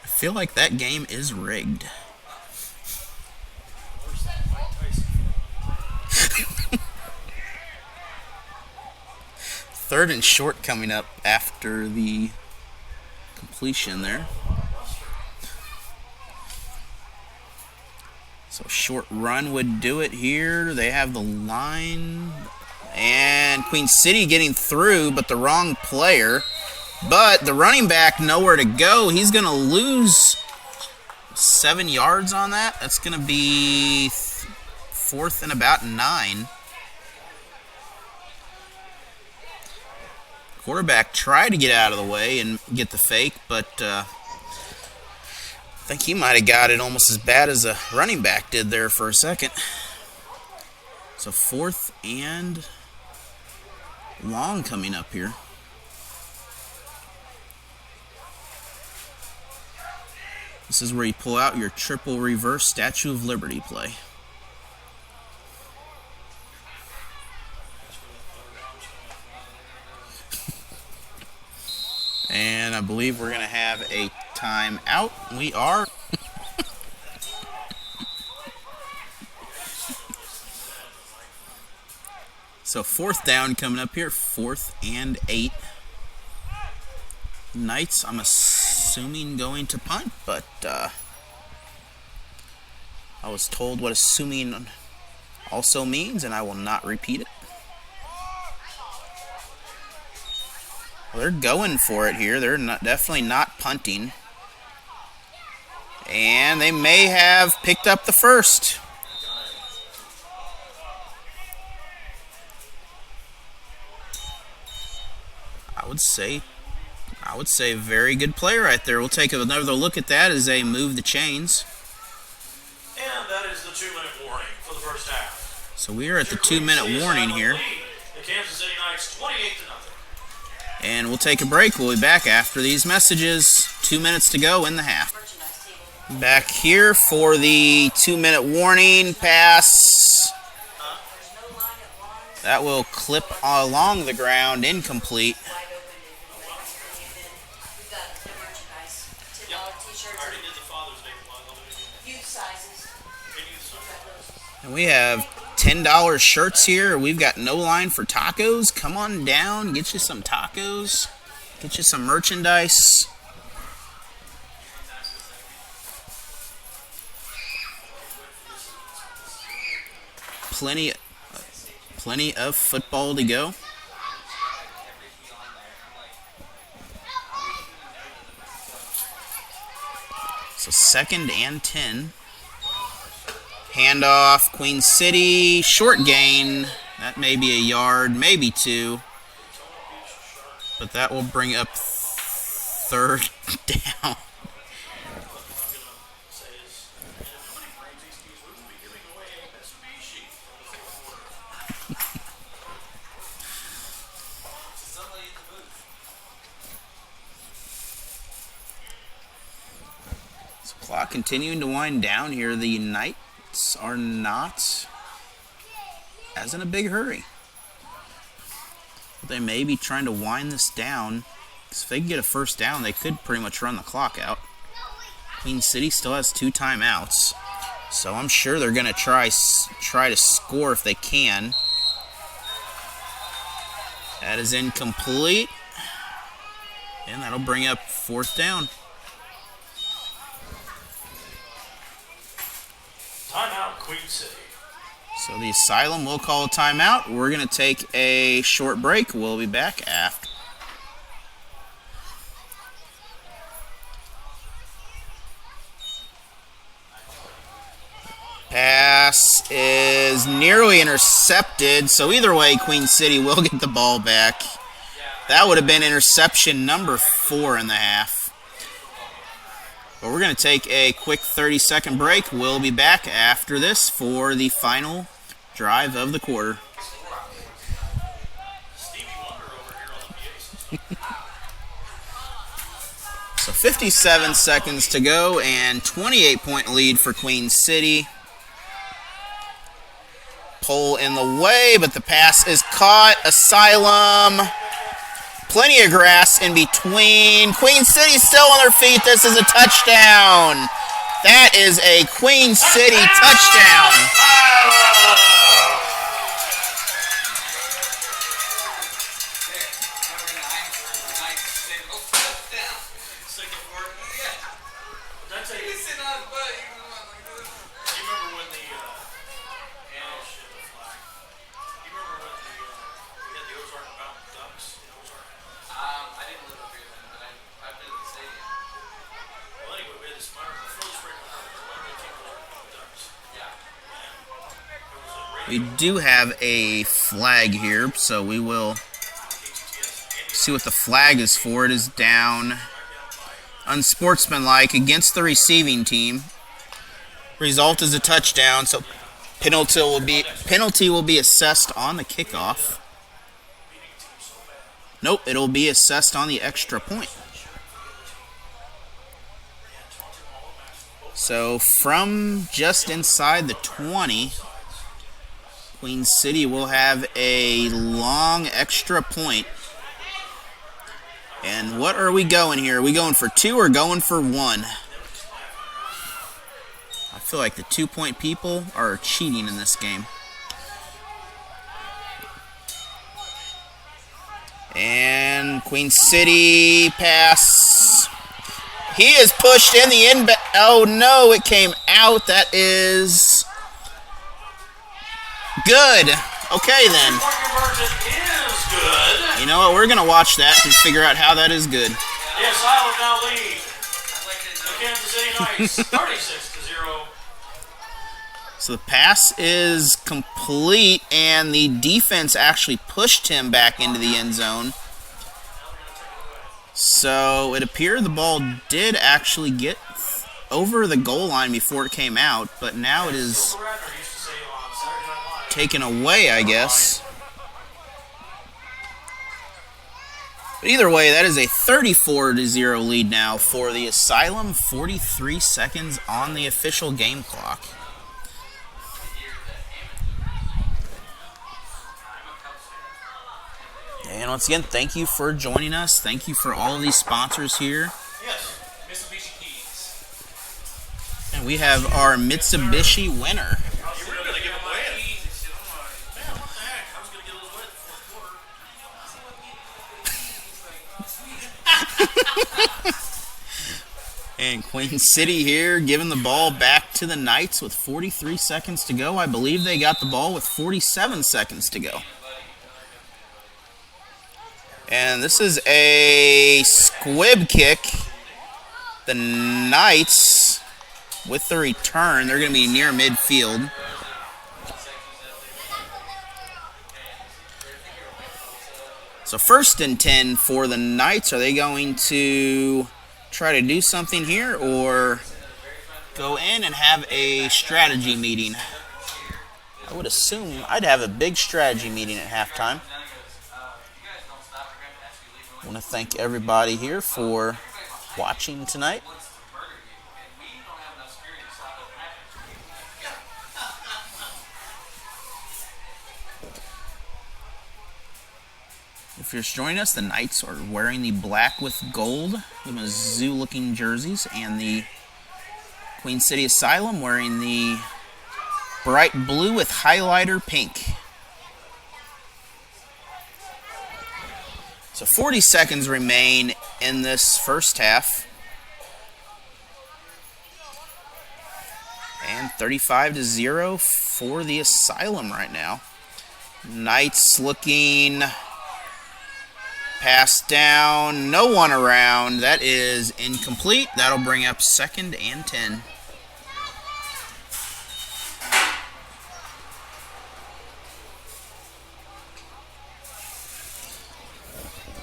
I feel like that game is rigged. Third and short coming up after the completion there. So short run would do it here. They have the line. And Queen City getting through, but the wrong player. But the running back nowhere to go. He's going to lose 7 yards on that. That's going to be 4th and about 9. Quarterback tried to get out of the way and get the fake, but I think he might have got it almost as bad as a running back did there for a second. So 4th and long coming up here. This is where you pull out your triple reverse Statue of Liberty play. And I believe we're going to have a timeout. We are. So 4th down coming up here. 4th and 8. Knights, I'm assuming, going to punt, but I was told what assuming also means, and I will not repeat it. Well, they're going for it here. They're definitely not punting. And they may have picked up the first. I would say very good play right there. We'll take another look at that as they move the chains. And that is the 2-minute warning for the first half. So we are at the 2-minute warning here. The Kansas City Knights 28-0. And we'll take a break. We'll be back after these messages. 2 minutes to go in the half. Back here for the 2-minute warning pass. That will clip along the ground, incomplete. And we have $10 shirts here. We've got no line for tacos. Come on down, get you some tacos, get you some merchandise. Plenty of football to go. So 2nd and 10. Handoff, Queen City, short gain. That may be a yard, maybe 2. But that will bring up 3rd down. So clock continuing to wind down here. The Knights are not as in a big hurry. They may be trying to wind this down, because if they can get a first down, they could pretty much run the clock out. Queen City still has 2 timeouts, so I'm sure they're going to try to score if they can. That is incomplete, and that'll bring up 4th down. Timeout, Queen City. So the Asylum will call a timeout. We're going to take a short break. We'll be back after. Pass is nearly intercepted. So either way, Queen City will get the ball back. That would have been interception number 4 in the half. But we're going to take a quick 30-second break. We'll be back after this for the final drive of the quarter. So 57 seconds to go and 28-point lead for Queen City. Pole in the way, but the pass is caught. Asylum. Plenty of grass in between. Queen City still on their feet. This is a touchdown. That is a Queen City touchdown. We do have a flag here, so we will see what the flag is for. It is down unsportsmanlike against the receiving team. Result is a touchdown, so penalty will be assessed on the kickoff. Nope, it'll be assessed on the extra point. So from just inside the 20, Queen City will have a long extra point. And what are we going here? Are we going for 2 or going for 1? I feel like the 2-point people are cheating in this game. And Queen City pass. He is pushed in the end. Oh no, it came out. That is good. Okay then. You know what? We're going to watch that and figure out how that is good. The Asylum now lead. The Kansas City Knights 36-0. So the pass is complete, and the defense actually pushed him back into the end zone. So it appeared the ball did actually get over the goal line before it came out, but now it is taken away, I guess. But either way, that is a 34-0 lead now for the Asylum. 43 seconds on the official game clock. And once again, thank you for joining us. Thank you for all of these sponsors here. Yes, Mitsubishi Keys. And we have our Mitsubishi winner. You were going to give away it. Man, what the heck? I was going to give those away the fourth quarter. And Queen City here giving the ball back to the Knights with 43 seconds to go. I believe they got the ball with 47 seconds to go. And this is a squib kick. The Knights with the return. They're going to be near midfield. So 1st and 10 for the Knights. Are they going to try to do something here or go in and have a strategy meeting? I would assume I'd have a big strategy meeting at halftime. I want to thank everybody here for watching tonight. If you're just joining us, the Knights are wearing the black with gold, the Mizzou-looking jerseys, and the Queen City Asylum wearing the bright blue with highlighter pink. So 40 seconds remain in this first half. And 35-0 for the Asylum right now. Knights looking... Pass down, no one around. That is incomplete. That'll bring up 2nd and 10.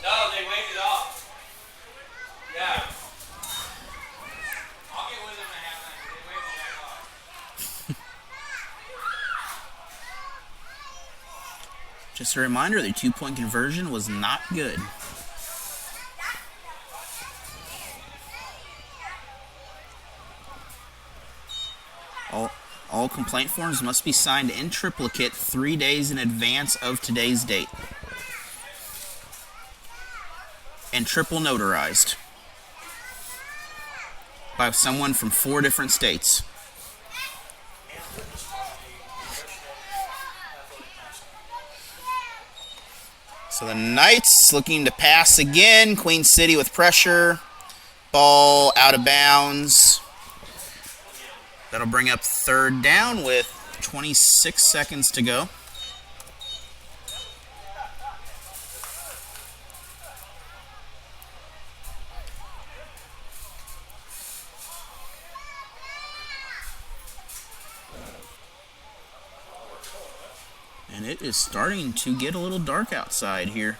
No, they waved it off. Yeah. I'll get with them at halftime. They waved it back off. Just a reminder, the 2-point conversion was not good. All complaint forms must be signed in triplicate 3 days in advance of today's date. And triple notarized by someone from 4 different states. So the Knights looking to pass again. Queen City with pressure. Ball out of bounds. That'll bring up 3rd down with 26 seconds to go. And it is starting to get a little dark outside here.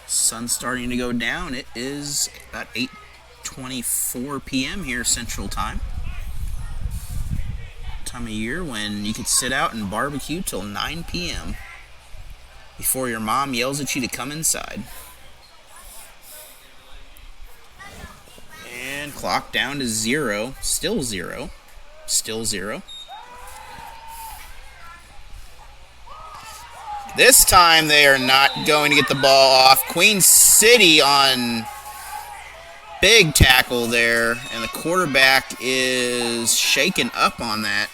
Sun's starting to go down. It is about 8:24 p.m. here Central Time. Time of year when you could sit out and barbecue till 9 p.m. before your mom yells at you to come inside. And clock down to 0. Still 0. Still 0. This time they are not going to get the ball off. Queen City on big tackle there, and the quarterback is shaken up on that.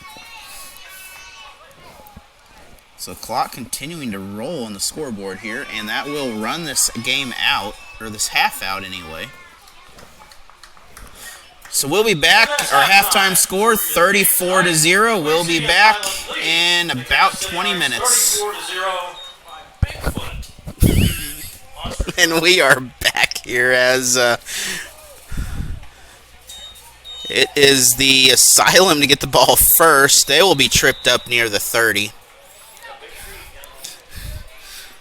So clock continuing to roll on the scoreboard here, and that will run this game out, or this half out anyway. So we'll be back. Our halftime score, 34-0. We'll be back in about 20 minutes. 34-0. And we are back here as it is the Asylum to get the ball first. They will be tripped up near the 30.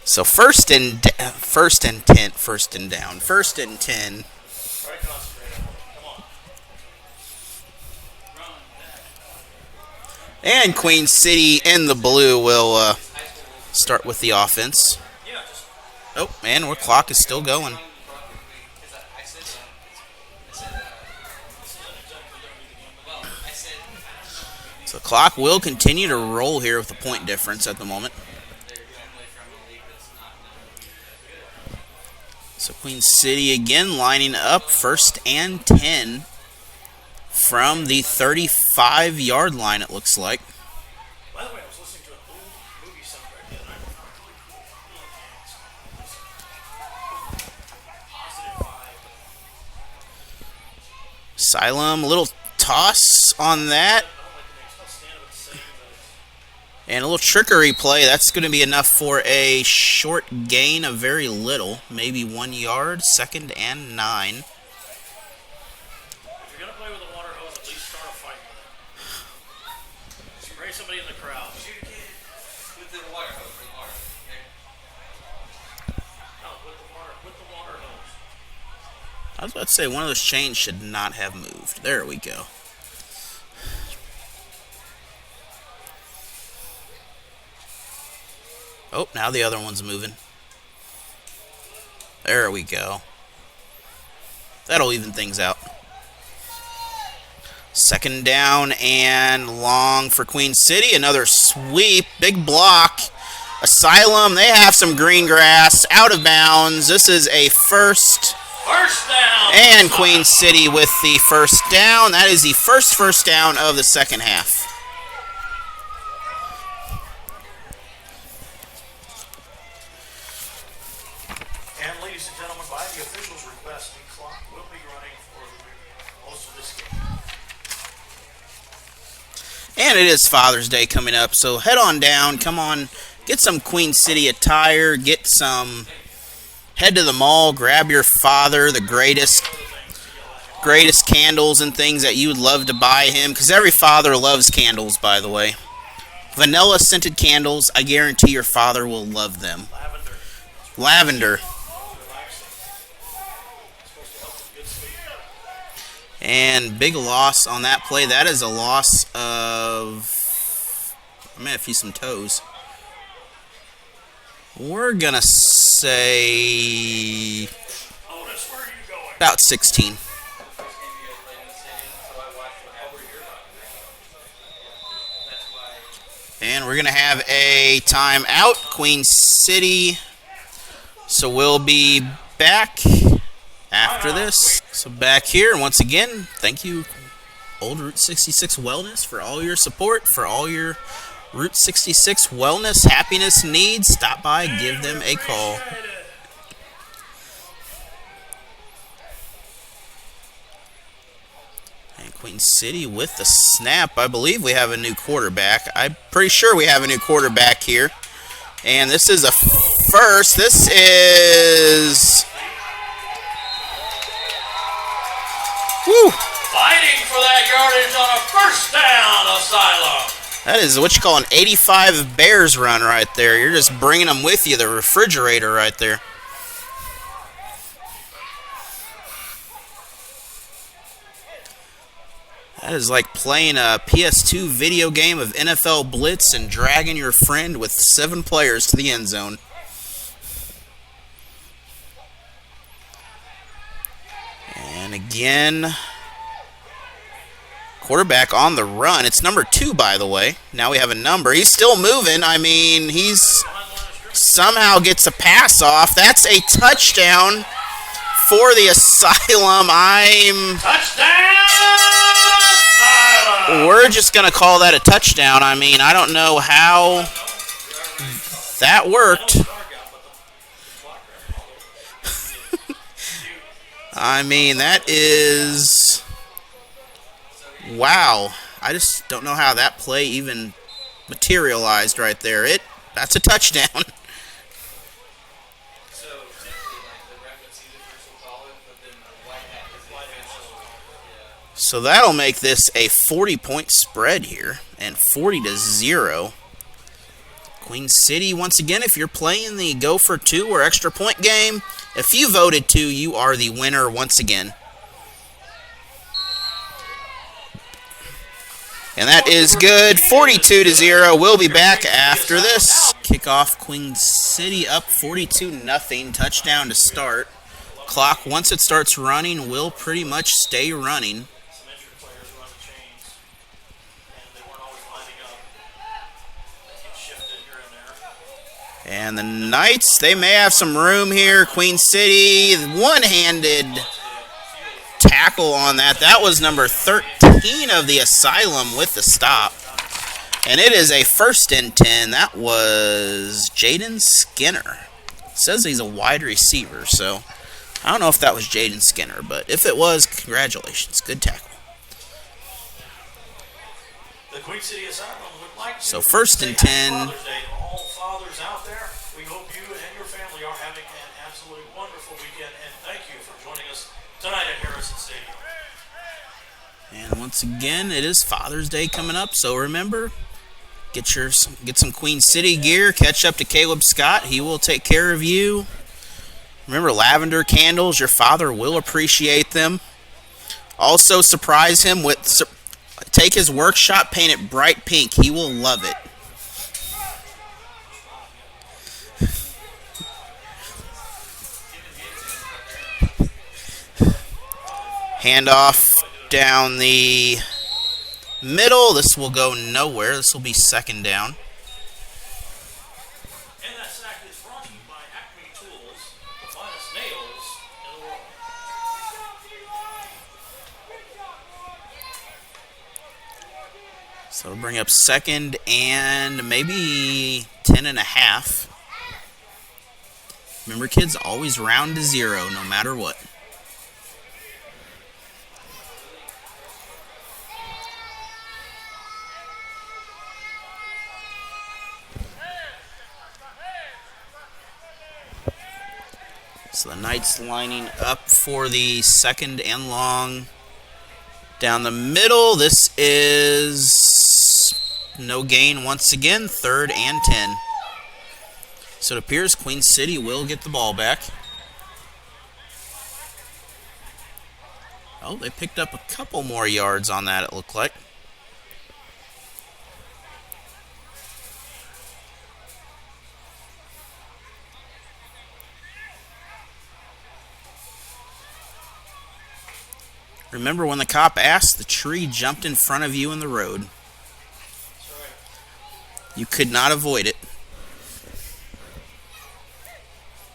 So first and down. First and 10. And Queen City in the blue will start with the offense. Oh, man, our clock is still going. So the clock will continue to roll here with the point difference at the moment. So Queen City again lining up 1st and 10 from the 35-yard line, it looks like. By the way, I was listening to an old movie soundtrack the other night. Positive 5. Asylum, a little toss on that. And a little trickery play. That's going to be enough for a short gain of very little. Maybe 1 yard. 2nd and 9. If you're going to play with a water hose, at least start a fight with it. Spray somebody in the crowd. Shoot a kid with the water hose. No, with the water hose. I was about to say one of those chains should not have moved. There we go. Oh, now the other one's moving. There we go. That'll even things out. 2nd down and long for Queen City. Another sweep. Big block. Asylum, they have some green grass. Out of bounds. This is a first. First down. And Queen City with the first down. That is the first down of the second half. And ladies and gentlemen, by the officials' request, the clock will be running for most of this game. And it is Father's Day coming up, so head on down. Come on, get some Queen City attire. Head to the mall, grab your father the greatest candles and things that you would love to buy him, because every father loves candles, by the way. Vanilla scented candles, I guarantee your father will love them. Lavender. And big loss on that play. That is a loss of, I may have used some toes. We're going to say about 16. And we're going to have a timeout, Queen City. So we'll be back after this. So back here, once again, thank you, Old Route 66 Wellness, for all your support, for all your Route 66 wellness, happiness needs. Stop by, give them a call. And Queen City with the snap. I believe we have a new quarterback. I'm pretty sure we have a new quarterback here. And this is a first. This is... Woo! Fighting for that yardage on a first down, Asylum. That is what you call an 85 Bears run right there. You're just bringing them with you, the refrigerator right there. That is like playing a PS2 video game of NFL Blitz and dragging your friend with 7 players to the end zone. And again, quarterback on the run. It's number 2, by the way. Now we have a number. He's still moving. I mean, he's somehow gets a pass off. That's a touchdown for the Asylum. Touchdown! We're just going to call that a touchdown. I mean, I don't know how that worked. I mean, that is... Wow. I just don't know how that play even materialized right there. That's a touchdown. So that'll make this a 40-point spread here, and 40-0. Queen City, once again, if you're playing the go for 2 or extra point game, if you voted 2, you are the winner once again. And that is good. 42-0. We'll be back after this. Kickoff, Queen City up 42-0. Touchdown to start. Clock, once it starts running, will pretty much stay running. And the Knights, they may have some room here. Queen City, one-handed tackle on that. That was number 13 of the Asylum with the stop. And it is a 1st and 10. That was Jaden Skinner. It says he's a wide receiver, so I don't know if that was Jaden Skinner, but if it was, congratulations. Good tackle. The The Queen City Asylum would like to So first and say 10. Happy Father's Day to all fathers out there. We hope you and your family are having an absolutely wonderful weekend, and thank you for joining us tonight at Harrison Stadium. And once again, it is Father's Day coming up, so remember, get some Queen City gear, catch up to Caleb Scott. He will take care of you. Remember, lavender candles, your father will appreciate them. Also, surprise him with, take his workshop, paint it bright pink. He will love it. Handoff down the middle. This will go nowhere. This will be second down. And that sack is brought to you by Acme Tools, the finest nails in the world. So it'll bring up second and maybe 10.5. Remember, kids, always round to 0 no matter what. So the Knights lining up for the second and long. Down the middle, this is no gain once again, third and 10. So it appears Queen City will get the ball back. Oh, they picked up a couple more yards on that, it looked like. Remember, when the cop asked, the tree jumped in front of you in the road. That's right. You could not avoid it.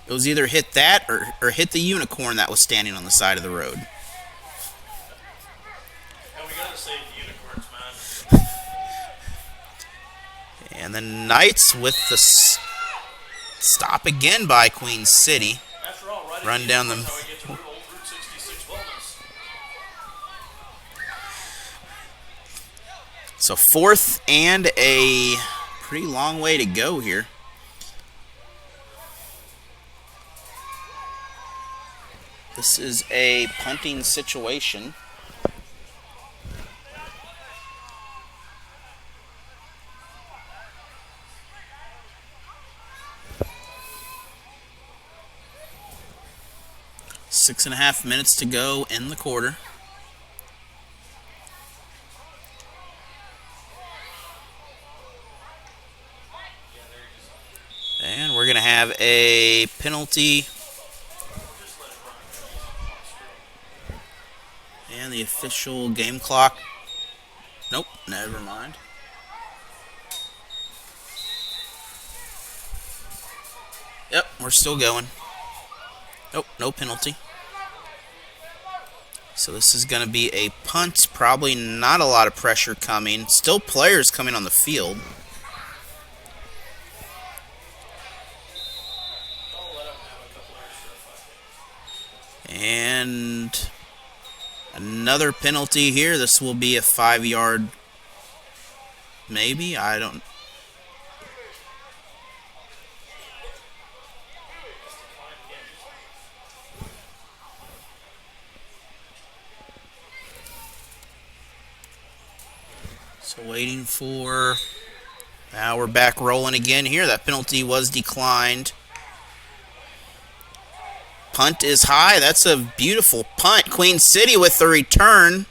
It was either hit that or hit the unicorn that was standing on the side of the road. And we gotta save the unicorns, man. And the Knights with the stop again by Queen City. After all, right Run down the... That's how we get to Old Route 66 wellness. So fourth and a pretty long way to go here. This is a punting situation. Six and a half minutes to go in the quarter. And we're going to have a penalty. And the official game clock. Nope, never mind. Yep, we're still going. Nope, no penalty. So this is going to be a punt. Probably not a lot of pressure coming. Still players coming on the field. And another penalty here. This will be a 5-yard, maybe. I don't. So waiting for. Now we're back rolling again here. That penalty was declined. Punt is high. That's a beautiful punt. Queen City with the return.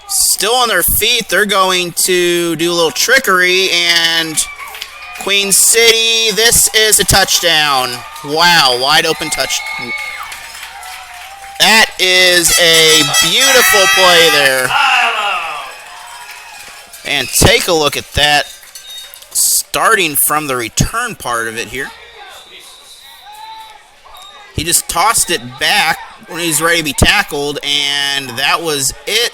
Still on their feet. They're going to do a little trickery. And Queen City, this is a touchdown. Wow, wide open touch. That is a beautiful play there. And take a look at that. Starting from the return part of it here. He just tossed it back when he was ready to be tackled, and that was it.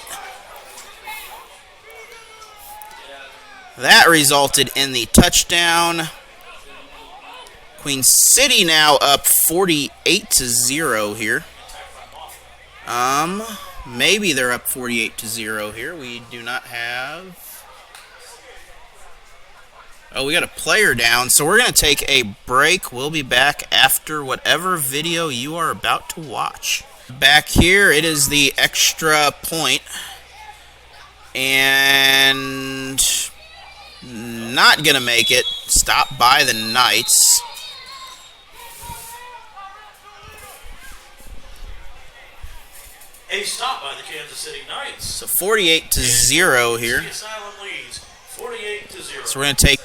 That resulted in the touchdown. Queen City now up 48-0 here. Maybe they're up 48-0 here. We do not have... Oh, we got a player down, so we're going to take a break. We'll be back after whatever video you are about to watch. Back here, it is the extra point. And not going to make it. Stopped by the Knights. A stop by the Kansas City Knights. So 48-0 here. Asylum leads 48-0. So we're going to take...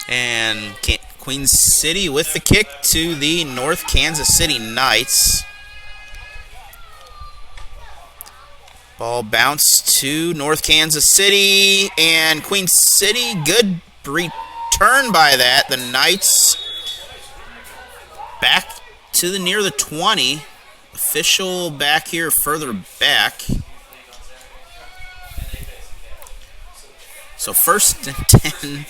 And Queen City with the kick to the North Kansas City Knights. Ball bounced to North Kansas City, and Queen City, good return by that. The Knights back to near the 20. Official back here further back. So first and 10.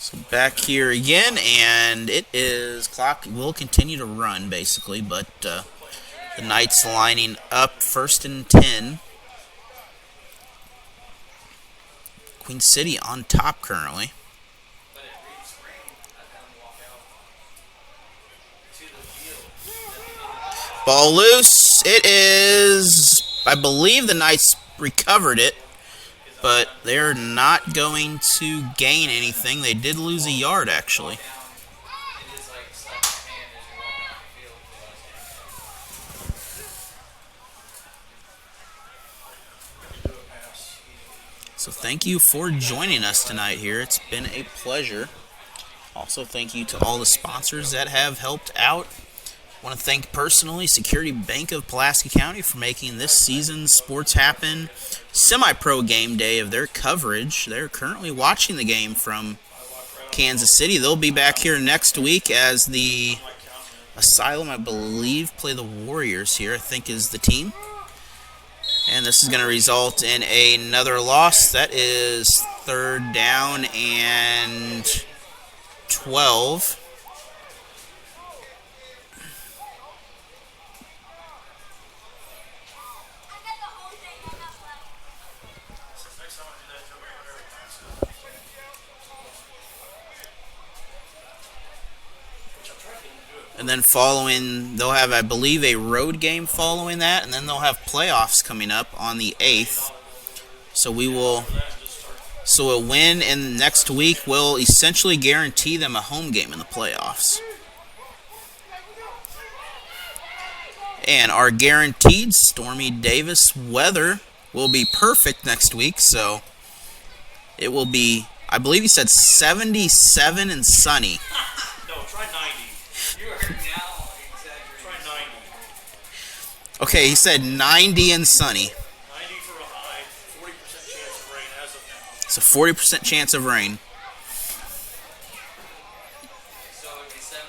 So back here again, and it is clock will continue to run basically, but the Knights lining up first and 10. Queen City on top currently. Ball loose. It is, I believe the Knights recovered it, but they're not going to gain anything. They did lose a yard, actually. So thank you for joining us tonight here. It's been a pleasure. Also, thank you to all the sponsors that have helped out. I want to thank personally Security Bank of Pulaski County for making this season's Sports Happen semi-pro game day of their coverage. They're currently watching the game from Kansas City. They'll be back here next week as the Asylum, I believe, play the Warriors here, I think is the team. And this is going to result in another loss. That is third down and 12. And then following, they'll have, I believe, a road game following that, and then they'll have playoffs coming up on the 8th. So a win in next week will essentially guarantee them a home game in the playoffs. And our guaranteed Stormy Davis weather will be perfect next week, so it will be, I believe he said 77 and sunny. No, try 90. You are now exaggerating. Try 90. Okay, he said 90 and sunny. 90 for a high, 40% chance of rain as of now. It's a 40% chance of rain.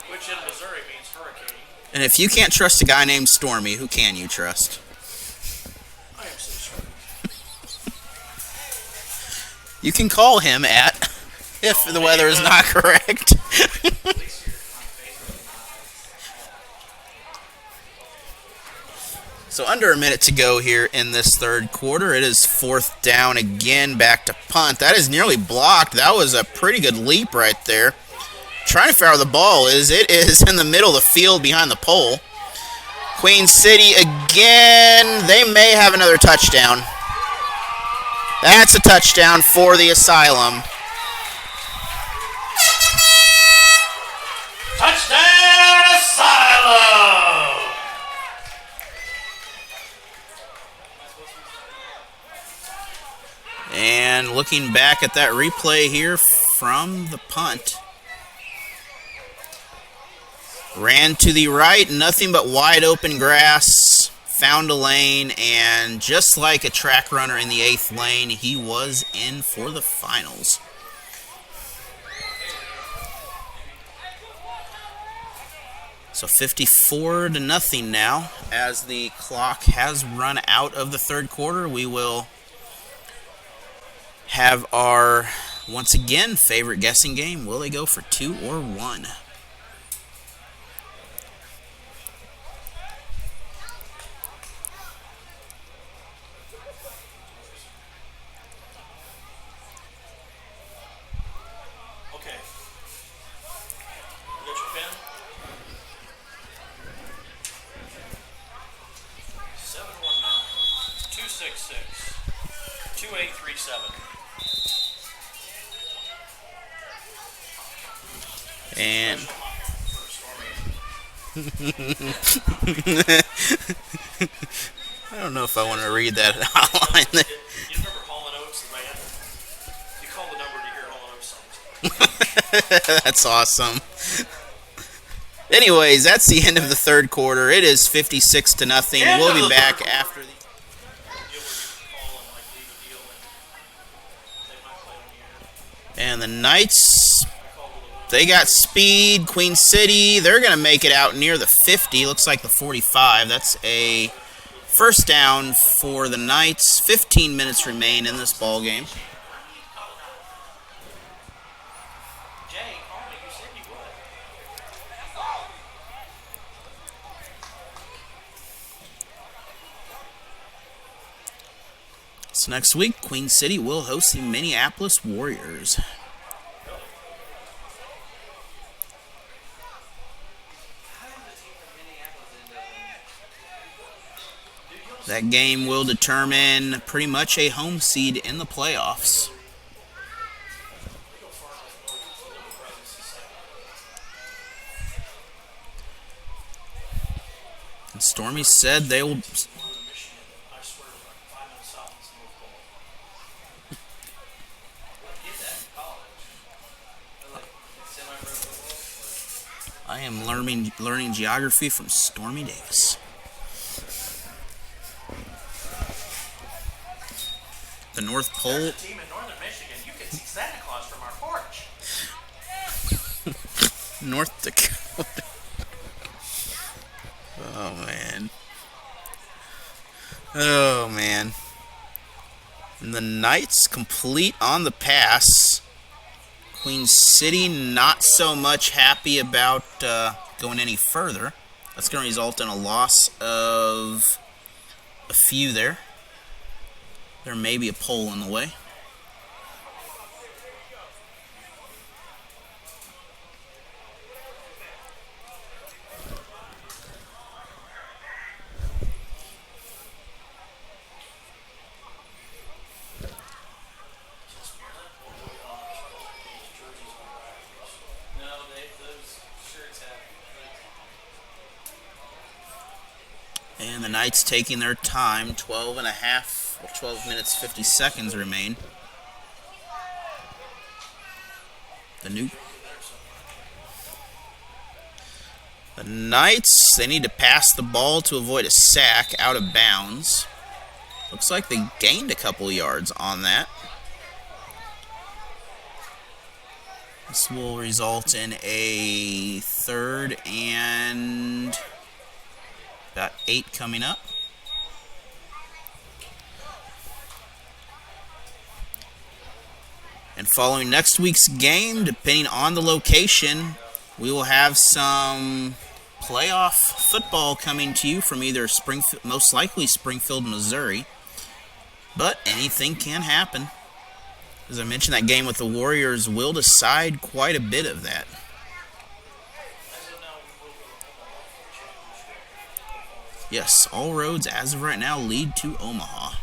Which in Missouri means hurricane. And if you can't trust a guy named Stormy, who can you trust? I am so sorry. You can call him at, if the weather is not correct. So under a minute to go here in this third quarter. It is fourth down again, back to punt. That is nearly blocked. That was a pretty good leap right there. Trying to figure out where the ball is. It is in the middle of the field behind the pole. Queen City again. They may have another touchdown. That's a touchdown for the Asylum. Touchdown Asylum! And looking back at that replay here from the punt. Ran to the right, nothing but wide open grass. Found a lane, and just like a track runner in the 8th lane, he was in for the finals. So 54-0 now. As the clock has run out of the third quarter, we will have our, once again, favorite guessing game. Will they go for 2 or 1? Okay. You got your pen? 719-266-2837. And I don't know if I want to read that outline. You remember Hall & Oates, the band? You call the number to hear Hall & Oates songs. That's awesome. Anyways, that's the end of the third quarter. It is 56-0. We'll be back after the... And the Knights, they got speed. Queen City, they're going to make it out near the 50. Looks like the 45. That's a first down for the Knights. 15 minutes remain in this ball game. So next week, Queen City will host the Minneapolis Warriors. That game will determine pretty much a home seed in the playoffs. And Stormy said they will... I am learning geography from Stormy Davis. The North Pole. Team in northern Michigan, you can see Santa Claus from our porch. North Dakota. Oh, man. Oh, man. And the Knights complete on the pass. Queen City not so much happy about going any further. That's going to result in a loss of a few there. There may be a pole in the way. And the Knights taking their time, 12 minutes 50 seconds remain. The Knights, they need to pass the ball to avoid a sack out of bounds. Looks like they gained a couple yards on that. This will result in a 3rd and about 8 coming up. And following next week's game, depending on the location, we will have some playoff football coming to you from either Springfield, most likely Springfield, Missouri. But anything can happen. As I mentioned, that game with the Warriors will decide quite a bit of that. Yes, all roads as of right now lead to Omaha.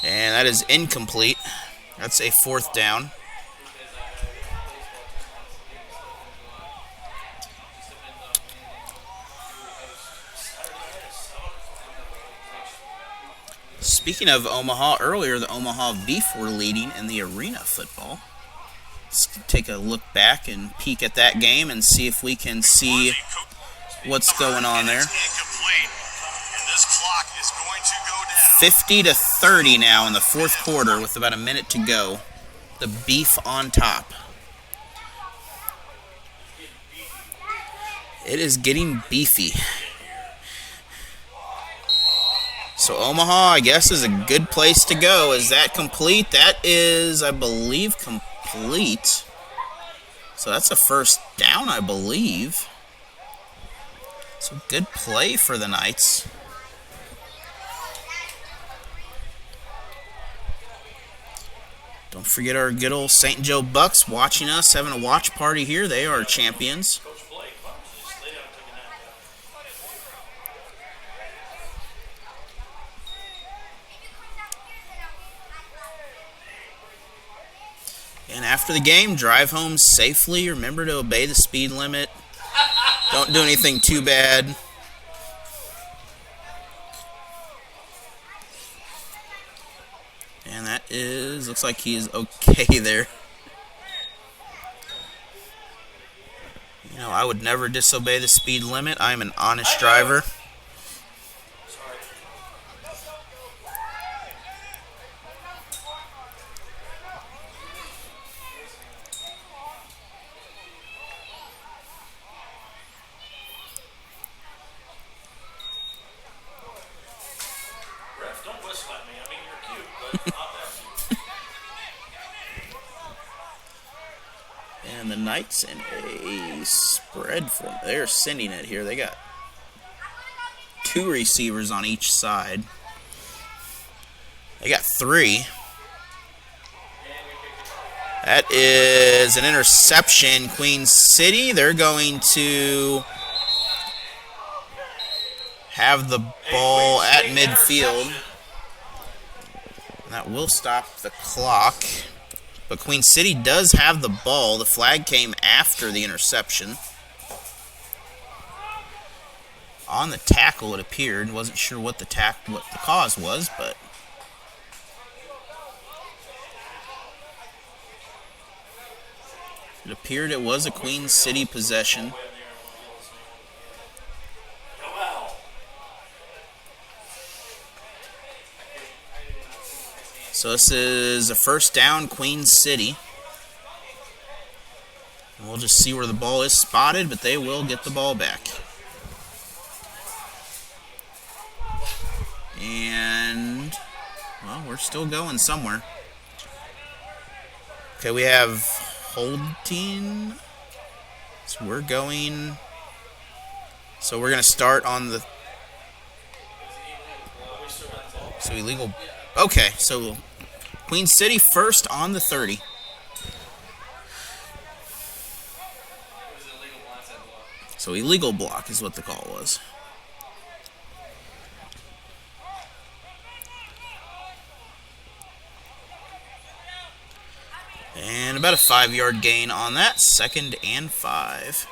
And that is incomplete. That's a 4th down. Speaking of Omaha, earlier the Omaha Beef were leading in the arena football. Let's take a look back and peek at that game and see if we can see what's going on there. 50-30 now in the fourth quarter with about a minute to go. The Beef on top. It is getting beefy. So Omaha, I guess, is a good place to go. Is that complete? That is, I believe, complete. So that's a first down, I believe. So good play for the Knights. Don't forget our good old St. Joe Bucks watching us, having a watch party here. They are champions. And after the game, drive home safely. Remember to obey the speed limit. Don't do anything too bad. And that is, looks like he is okay there. You know, I would never disobey the speed limit. I'm an honest driver. And the Knights in a spread form. They're sending it here. They got 2 receivers on each side. They got 3. That is an interception. Queen City, they're going to have the ball at midfield. That will stop the clock. But Queen City does have the ball. The flag came after the interception. On the tackle, it appeared. Wasn't sure what the cause was, but it appeared it was a Queen City possession. So this is a first down, Queen City. And we'll just see where the ball is spotted, but they will get the ball back. And, well, we're still going somewhere. Okay, we have holding. So we're going. So we're going to start on the. So illegal. Okay, so Queen City first on the 30. So illegal block is what the call was. And about a 5-yard gain on that. 2nd and 5.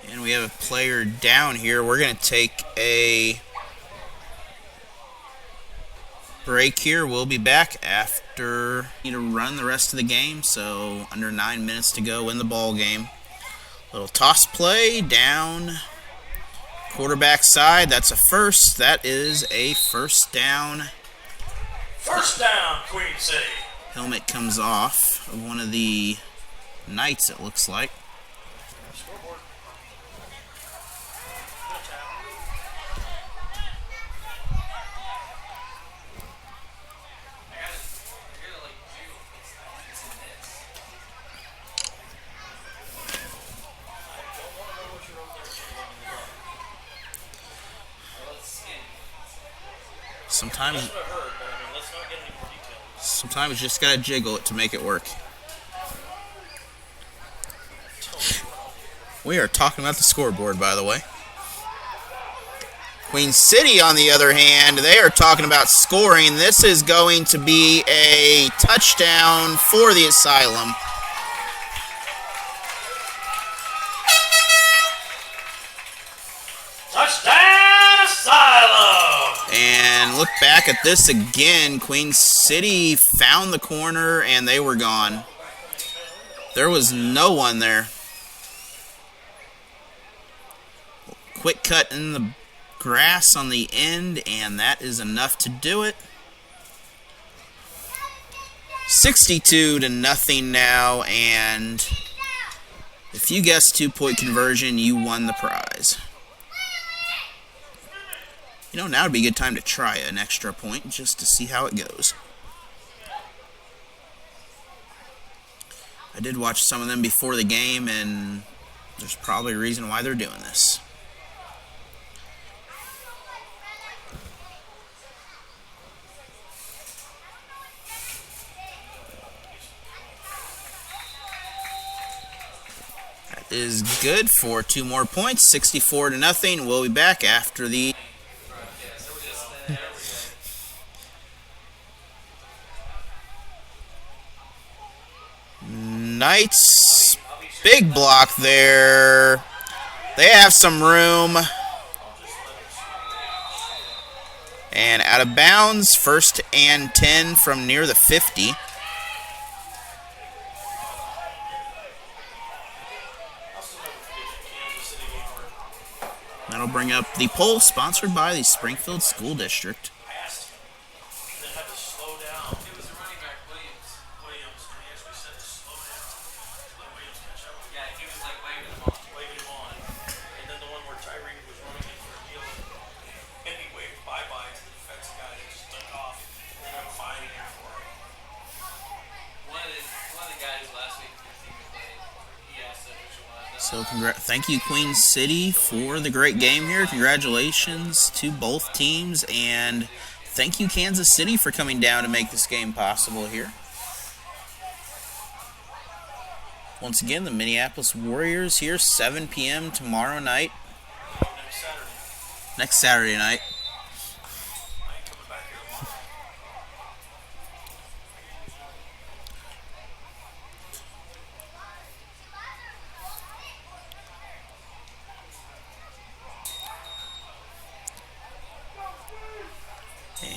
And we have a player down here. We're going to take a break here. We'll be back after need to run the rest of the game. So under 9 minutes to go in the ball game. Little toss play down quarterback side. That's a first. That is a first down. First down, Queen City. Helmet comes off of one of the Knights, it looks like. Sometimes you just gotta jiggle it to make it work. We are talking about the scoreboard, by the way. Queen City, on the other hand, they are talking about scoring. This is going to be a touchdown for the Asylum. Asylum. And look back at this again. Queen City found the corner, and they were gone. There was no one there. Quick cut in the grass on the end, and that is enough to do it. 62-0 now, and if you guessed 2-point conversion, you won the prize. You know, now would be a good time to try an extra point just to see how it goes. I did watch some of them before the game, and there's probably a reason why they're doing this. Is good for 2 more points, 64-0. We'll be back after the Knights. Big block there. They have some room. And out of bounds, 1st and 10 from near the 50. That'll bring up the poll sponsored by the Springfield School District. So thank you, Queen City, for the great game here. Congratulations to both teams, and thank you, Kansas City, for coming down to make this game possible here. Once again, the Minneapolis Warriors here, 7 p.m. tomorrow night. Next Saturday night.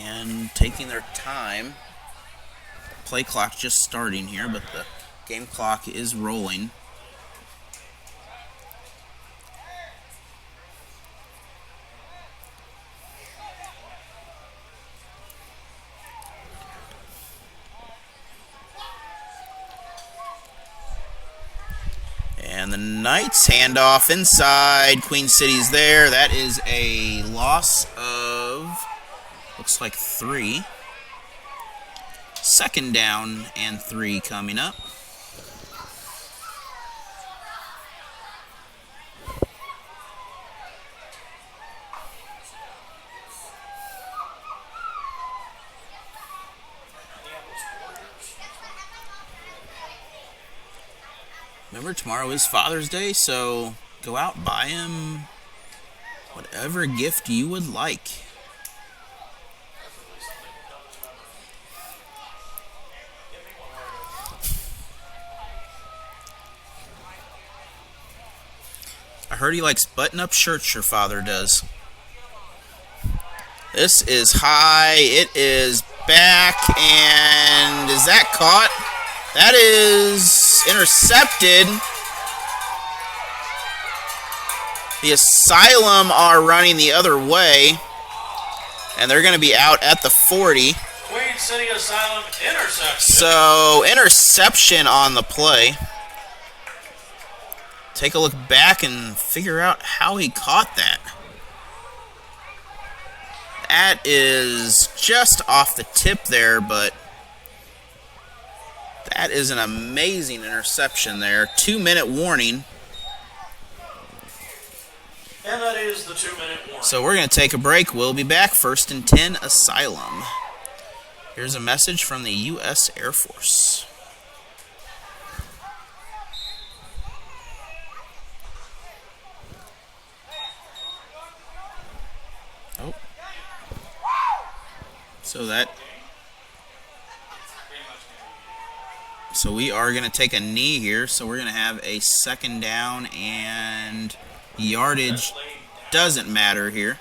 And taking their time. Play clock just starting here, but the game clock is rolling. And the Knights handoff inside. Queen City's there. That is a loss of, looks like 3. 2nd down and 3 coming up. Remember, tomorrow is Father's Day, so go out, buy him whatever gift you would like. I heard he likes button-up shirts, your father does. This is high. It is back, and is that caught? That is intercepted. The Asylum are running the other way, and they're going to be out at the 40. Queen City Asylum interception. So, interception on the play. Take a look back and figure out how he caught that. That is just off the tip there, but that is an amazing interception there. 2-minute warning. And that is the 2-minute warning. So we're going to take a break. We'll be back. 1st and 10, Asylum. Here's a message from the U.S. Air Force. Oh. So we are going to take a knee here. So we're going to have a 2nd down, and yardage doesn't matter here.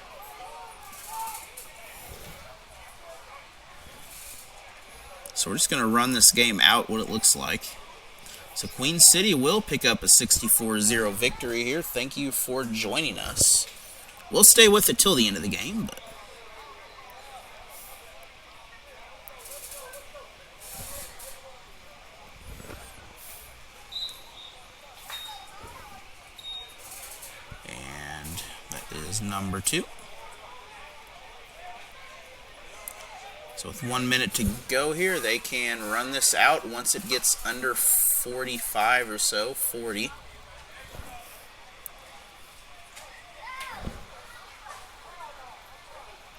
So we're just going to run this game out, what it looks like. So Queen City will pick up a 64-0 victory here. Thank you for joining us. We'll stay with it till the end of the game, but... And that is number 2. So with 1 minute to go here, they can run this out once it gets under 45 or so, 40.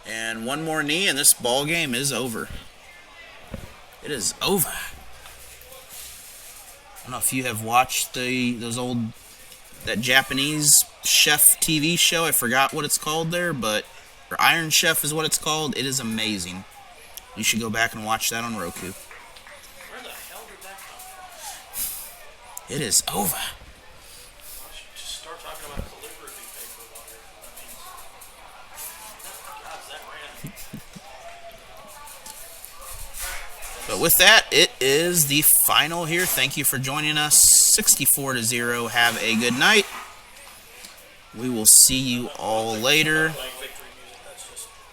And one more knee, and this ball game is over. It is over. I don't know if you have watched that Japanese chef TV show. I forgot what it's called there, but Iron Chef is what it's called. It is amazing. You should go back and watch that on Roku. Where the hell did that come from? It is over. I should just start talking about calligraphy paper while you're... God, is that random? But with that, it is the final here. Thank you for joining us. 64-0. Have a good night. We will see you all later.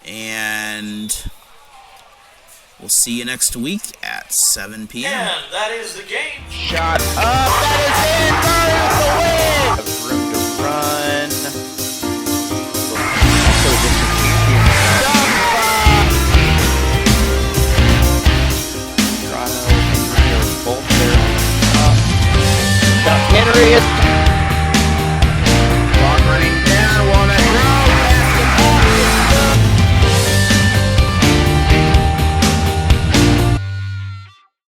And we'll see you next week at 7 p.m. And that is the game. Shot up. That is it. Burns the win. Have room to run. Also, district champion. Toronto, Henry are both there. Henry is